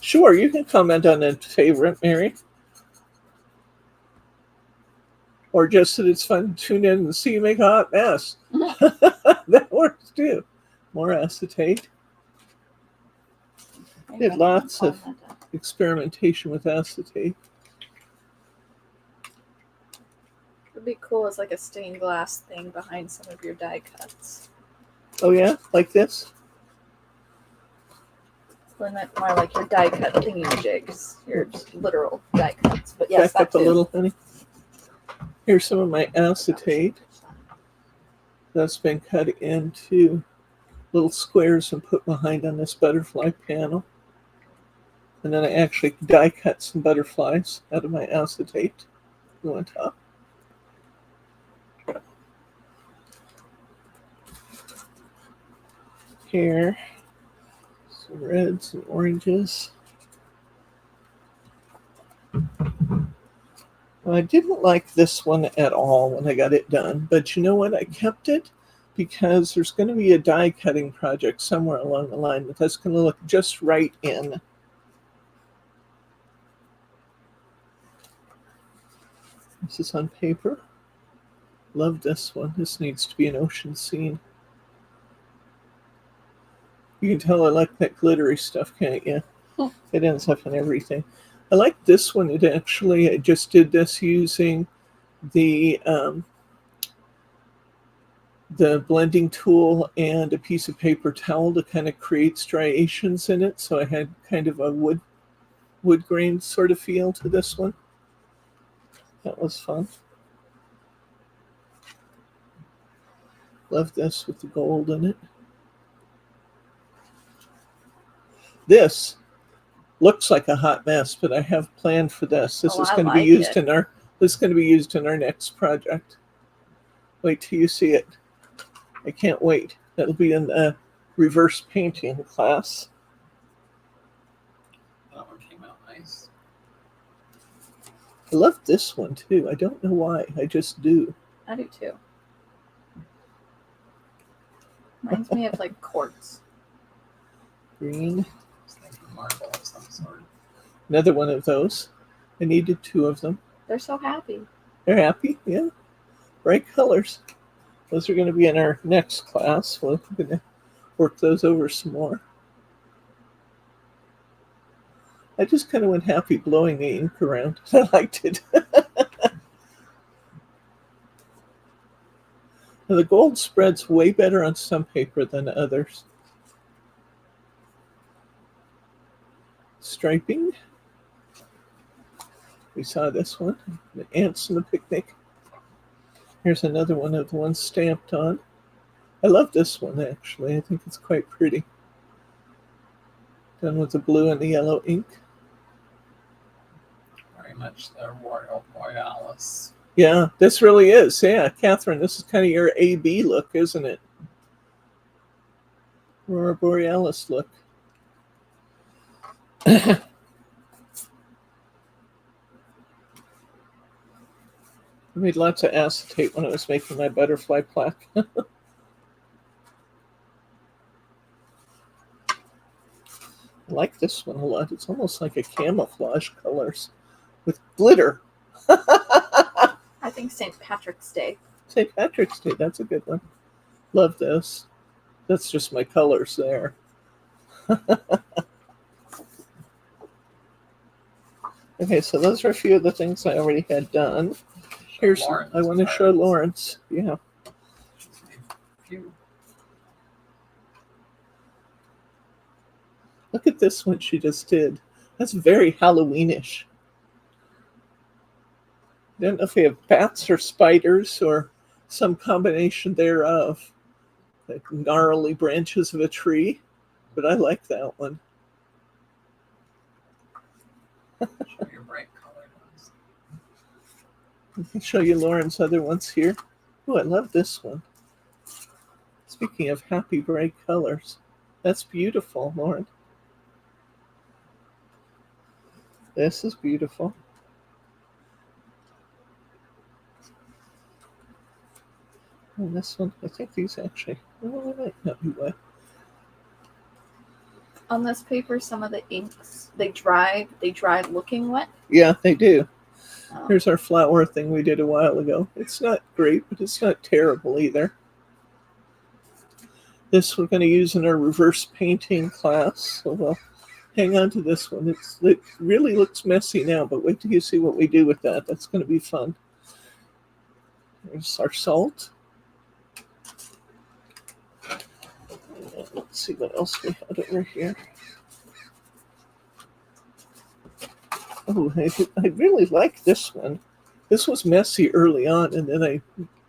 Sure, you can comment on a favorite, Mary. Or just that it's fun to tune in and see you make a hot mess. That works too. More acetate. Did lots of experimentation with acetate. It'd be cool as like a stained glass thing behind some of your die cuts. Oh yeah, like this? Then that's more like your die cut thingy jigs, your literal die cuts. But yes, Back up that a too. little, honey. Here's some of my acetate that's been cut into little squares and put behind on this butterfly panel. And then I actually die cut some butterflies out of my acetate on top. Here, some reds and oranges. Well, I didn't like this one at all when I got it done, but you know what? I kept it because there's going to be a die cutting project somewhere along the line that's going to look just right in. This is on paper. Love this one. This needs to be an ocean scene. You can tell I like that glittery stuff, can't you? It ends up in everything. I like this one. I just did this using the blending tool and a piece of paper towel to kind of create striations in it. So I had kind of a wood grain sort of feel to this one. That was fun. Love this with the gold in it. This looks like a hot mess, but I have planned for this. This is going to be used in our next project. Wait till you see it. I can't wait. That'll be in the reverse painting class. That one came out nice. I love this one too. I don't know why. I just do. I do too. Reminds me of like quartz. Green. Marble of some sort. Another one of those. I needed 2 of them. They're so happy. They're happy, yeah. Bright colors. Those are going to be in our next class. We're going to work those over some more. I just kind of went happy blowing the ink around. I liked it. Now, the gold spreads way better on some paper than others. Striping. We saw this one, the ants in the picnic. Here's another one of the ones stamped on. I love this one actually. I think it's quite pretty. Done with the blue and the yellow ink. Very much the Royal Borealis. Yeah, this really is. Yeah, Catherine, this is kind of your AB look, isn't it? Aurora Borealis look. I made lots of acetate when I was making my butterfly plaque. I like this one a lot. It's almost like a camouflage colors with glitter. I think St. Patrick's Day. St. Patrick's Day, that's a good one. Love this. That's just my colors there. Okay, so those are a few of the things I already had done. Here's, I want to show Lawrence. Yeah. Look at this one she just did. That's very Halloweenish. I don't know if we have bats or spiders or some combination thereof. Like gnarly branches of a tree, but I like that one. Show your bright colored ones. I can show you Lauren's other ones here. Oh, I love this one. Speaking of happy bright colors, that's beautiful, Lauren. This is beautiful. And this one, I think these actually, oh, they might not be wet. On this paper, some of the inks, they dry looking wet. Yeah, they do. Oh. Here's our flower thing we did a while ago. It's not great, but it's not terrible either. This we're going to use in our reverse painting class. So we'll hang on to this one. It really looks messy now, but wait till you see what we do with that. That's going to be fun. There's our salt. Let's see what else we had over here. Oh, I really like this one. This was messy early on, and then I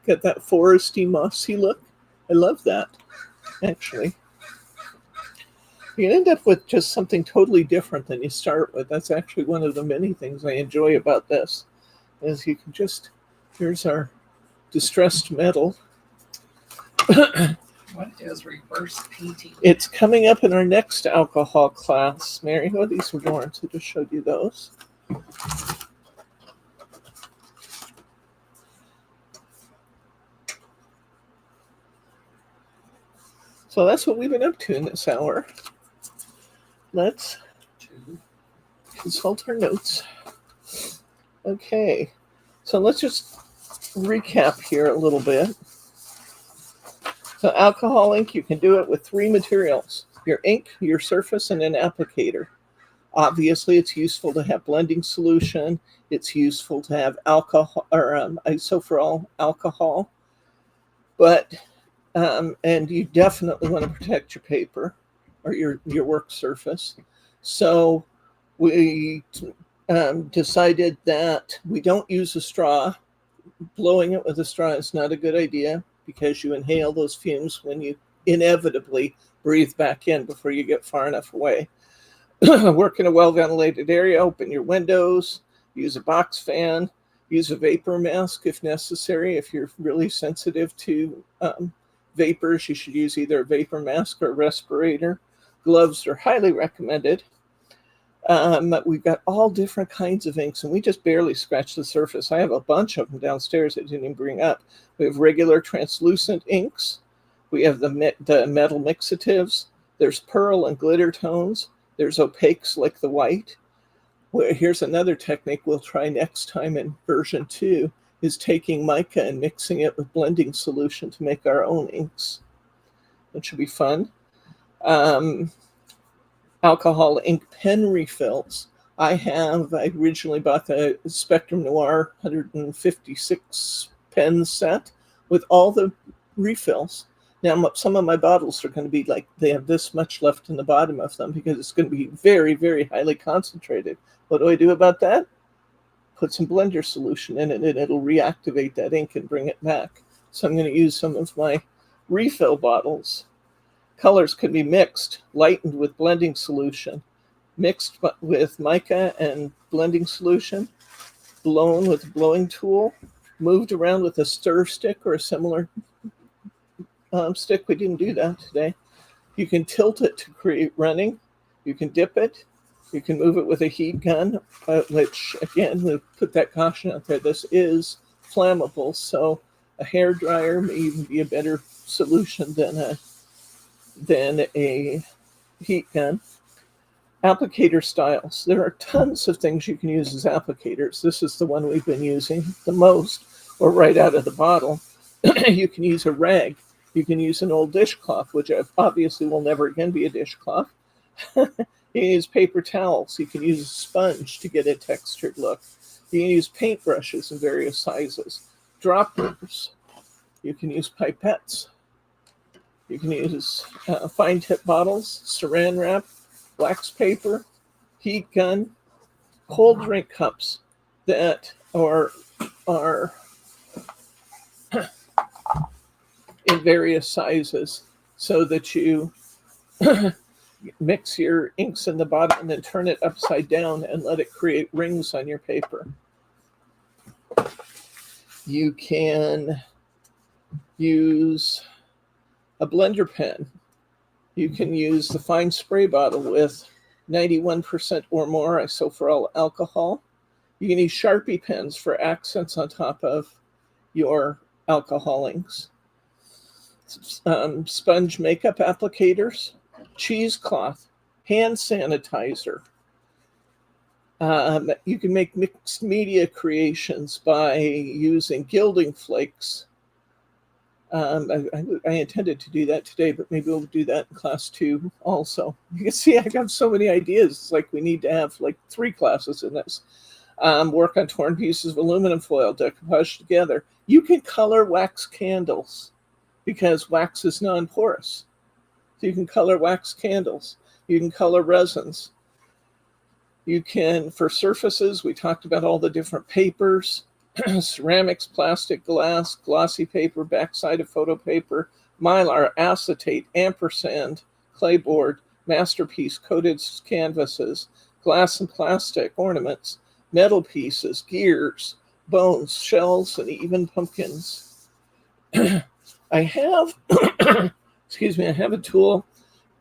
get that foresty, mossy look. I love that, actually. You end up with just something totally different than you start with. That's actually one of the many things I enjoy about this, is you can just, here's our distressed metal. What is reverse painting? It's coming up in our next alcohol class, Mary. Oh, these were warrants. I just showed you those. So that's what we've been up to in this hour. Let's consult our notes. Okay, so let's just recap here a little bit. So alcohol ink, you can do it with 3 materials: your ink, your surface, and an applicator. Obviously, it's useful to have blending solution. It's useful to have alcohol or isoferol alcohol, but and you definitely want to protect your paper or your work surface. So we decided that we don't use a straw. Blowing it with a straw is not a good idea, because you inhale those fumes when you inevitably breathe back in before you get far enough away. Work in a well-ventilated area, open your windows, use a box fan, use a vapor mask if necessary. If you're really sensitive to vapors, you should use either a vapor mask or a respirator. Gloves are highly recommended. We've got all different kinds of inks, and we just barely scratched the surface. I have a bunch of them downstairs I didn't even bring up. We have regular translucent inks. We have the metal mixatives. There's pearl and glitter tones. There's opaques like the white. Here's another technique we'll try next time in version 2, is taking mica and mixing it with blending solution to make our own inks. It should be fun. Alcohol ink pen refills. I originally bought the Spectrum Noir 156 pen set with all the refills. Now, some of my bottles are going to be like, they have this much left in the bottom of them because it's going to be very, very highly concentrated. What do I do about that? Put some blender solution in it, and it'll reactivate that ink and bring it back. So I'm going to use some of my refill bottles. Colors can be mixed, lightened with blending solution, mixed with mica and blending solution, blown with a blowing tool, moved around with a stir stick or a similar stick. We didn't do that today. You can tilt it to create running. You can dip it. You can move it with a heat gun, which, again, we'll put that caution out there. This is flammable, so a hair dryer may even be a better solution than a heat gun. Applicator styles. There are tons of things you can use as applicators. This is the one we've been using the most, or right out of the bottle. You can use a rag. You can use an old dishcloth, which obviously will never again be a dishcloth. You can use paper towels. You can use a sponge to get a textured look. You can use paintbrushes in various sizes. Droppers. You can use pipettes. You can use fine tip bottles, saran wrap, wax paper, heat gun, cold drink cups that are in various sizes, so that you mix your inks in the bottom and then turn it upside down and let it create rings on your paper. You can use a blender pen. You can use the fine spray bottle with 91% or more isoferol alcohol. You can use Sharpie pens for accents on top of your alcohol inks. Sponge makeup applicators, cheesecloth, hand sanitizer. You can make mixed media creations by using gilding flakes. I intended to do that today, but maybe we'll do that in class 2 also. You can see I got so many ideas. It's like we need to have like 3 classes in this. Work on torn pieces of aluminum foil, decoupage together. You can color wax candles because wax is non-porous. So you can color wax candles. You can color resins. You can, for surfaces, we talked about all the different papers, ceramics, plastic, glass, glossy paper, backside of photo paper, mylar, acetate, ampersand, clayboard, masterpiece, coated canvases, glass and plastic ornaments, metal pieces, gears, bones, shells, and even pumpkins. I have, excuse me, I have a tool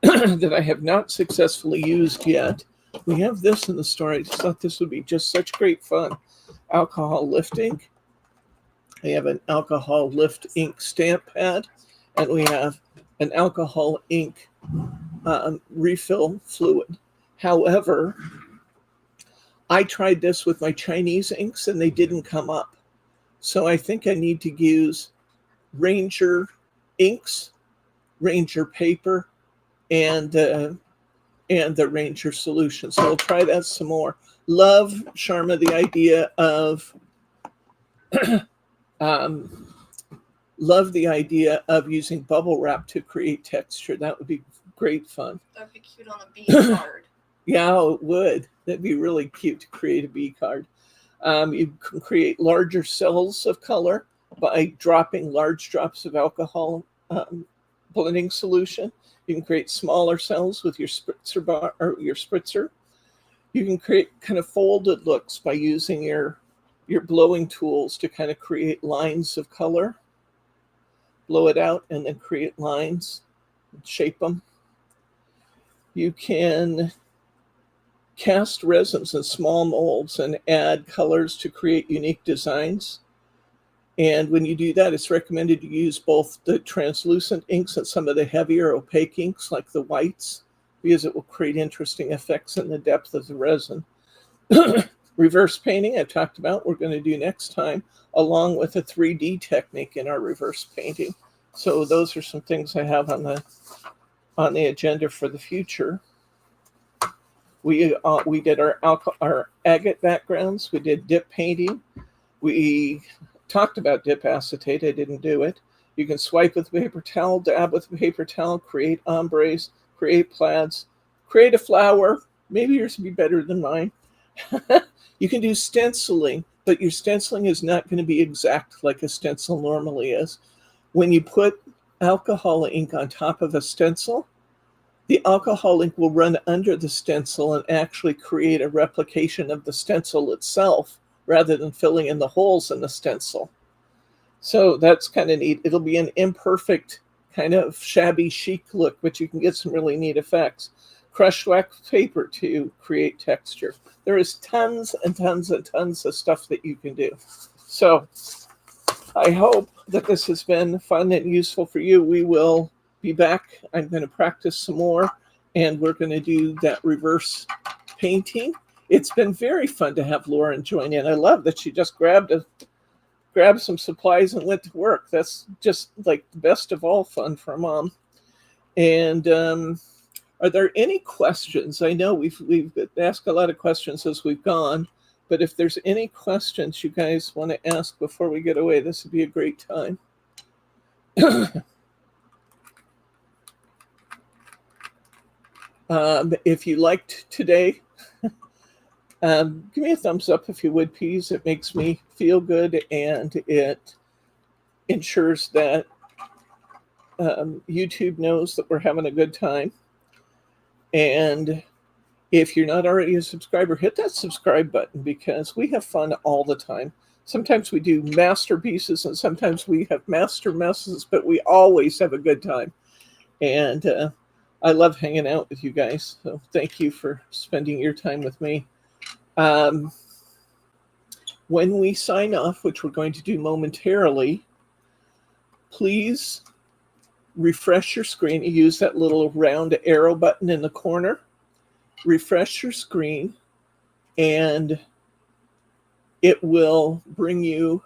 that I have not successfully used yet. We have this in the store. I just thought this would be just such great fun. Alcohol lift ink. I have an alcohol lift ink stamp pad, and we have an alcohol ink refill fluid. However, I tried this with my Chinese inks and they didn't come up. So I think I need to use Ranger inks, Ranger paper, and the Ranger solution. So we'll try that some more. Love, Sharma, the idea of love the idea of using bubble wrap to create texture. That would be great fun. That'd be cute on a bee card. Yeah, it would. That'd be really cute to create a bee card. You can create larger cells of color by dropping large drops of alcohol blending solution. You can create smaller cells with your spritzer bar or your spritzer. You can create kind of folded looks by using your blowing tools to kind of create lines of color. Blow it out and then create lines, shape them. You can cast resins in small molds and add colors to create unique designs. And when you do that, it's recommended to use both the translucent inks and some of the heavier opaque inks like the whites, because it will create interesting effects in the depth of the resin. Reverse painting, I talked about, we're going to do next time, along with a 3D technique in our reverse painting. So those are some things I have on the agenda for the future. We did our agate backgrounds. We did dip painting. We talked about dip acetate. I didn't do it. You can swipe with a paper towel, dab with a paper towel, create ombres, create plaids, create a flower. Maybe yours would be better than mine. You can do stenciling, but your stenciling is not going to be exact like a stencil normally is. When you put alcohol ink on top of a stencil, the alcohol ink will run under the stencil and actually create a replication of the stencil itself rather than filling in the holes in the stencil. So that's kind of neat. It'll be an imperfect kind of shabby chic look, but you can get some really neat effects. Crushed wax paper to create texture. There is tons and tons and tons of stuff that you can do. So I hope that this has been fun and useful for you. We will be back. I'm going to practice some more, and we're going to do that reverse painting. It's been very fun to have Lauren join in. I love that she just grabbed some supplies and went to work. That's just like the best of all fun for a mom. And are there any questions? I know we've asked a lot of questions as we've gone, but if there's any questions you guys want to ask before we get away, this would be a great time. If you liked today, give me a thumbs up if you would, please. It makes me feel good, and it ensures that YouTube knows that we're having a good time. And if you're not already a subscriber, hit that subscribe button, because we have fun all the time. Sometimes we do masterpieces and sometimes we have master messes, but we always have a good time. And I love hanging out with you guys. So thank you for spending your time with me. When we sign off, which we're going to do momentarily, please refresh your screen. You use that little round arrow button in the corner. Refresh your screen, and it will bring you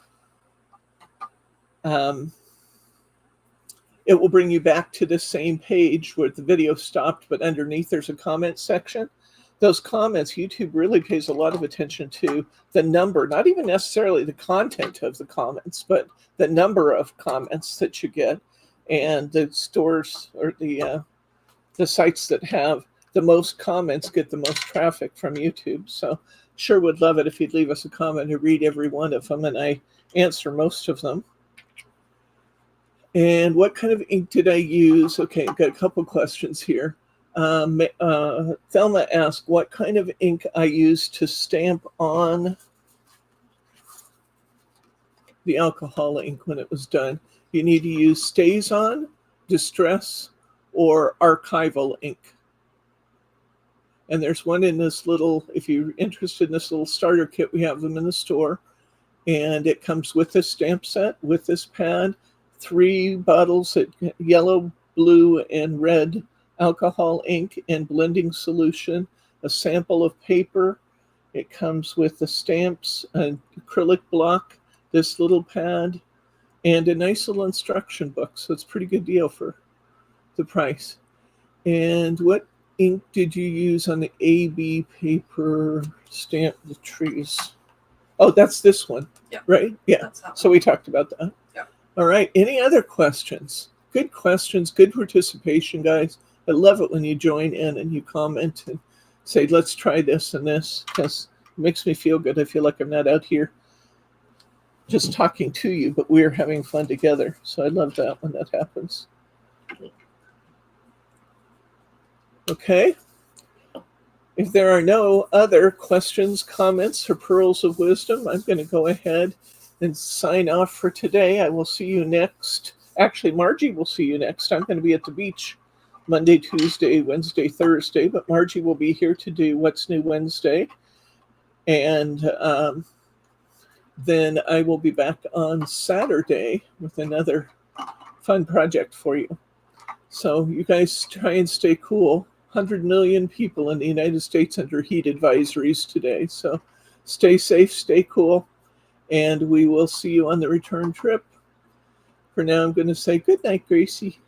back to the same page where the video stopped, but underneath there's a comment section. Those comments, YouTube really pays a lot of attention to the number, not even necessarily the content of the comments, but the number of comments that you get. And the stores or the sites that have the most comments get the most traffic from YouTube. So sure would love it if you'd leave us a comment. I read every one of them and I answer most of them. And what kind of ink did I use? Okay, I've got a couple questions here. Thelma asked what kind of ink I used to stamp on the alcohol ink when it was done. You need to use StazOn, Distress, or Archival ink. And there's one in this little, if you're interested in this little starter kit, we have them in the store. And it comes with this stamp set, with this pad, 3 bottles of yellow, blue, and red alcohol ink and blending solution, a sample of paper. It comes with the stamps, an acrylic block, this little pad, and a nice little instruction book. So it's a pretty good deal for the price. And what ink did you use on the AB paper stamp the trees? Oh, that's this one, right? Yeah. So we talked about that. Yeah. All right. Any other questions? Good questions, good participation, guys. I love it when you join in and you comment and say, let's try this and this, because it makes me feel good. I feel like I'm not out here just talking to you, but we're having fun together. So I love that when that happens. Okay. If there are no other questions, comments, or pearls of wisdom, I'm going to go ahead and sign off for today. I will see you next. Actually, Margie will see you next. I'm going to be at the beach Monday, Tuesday, Wednesday, Thursday, but Margie will be here to do What's New Wednesday. And then I will be back on Saturday with another fun project for you. So you guys try and stay cool. 100 million people in the United States under heat advisories today. So stay safe, stay cool, and we will see you on the return trip. For now, I'm going to say good night, Gracie.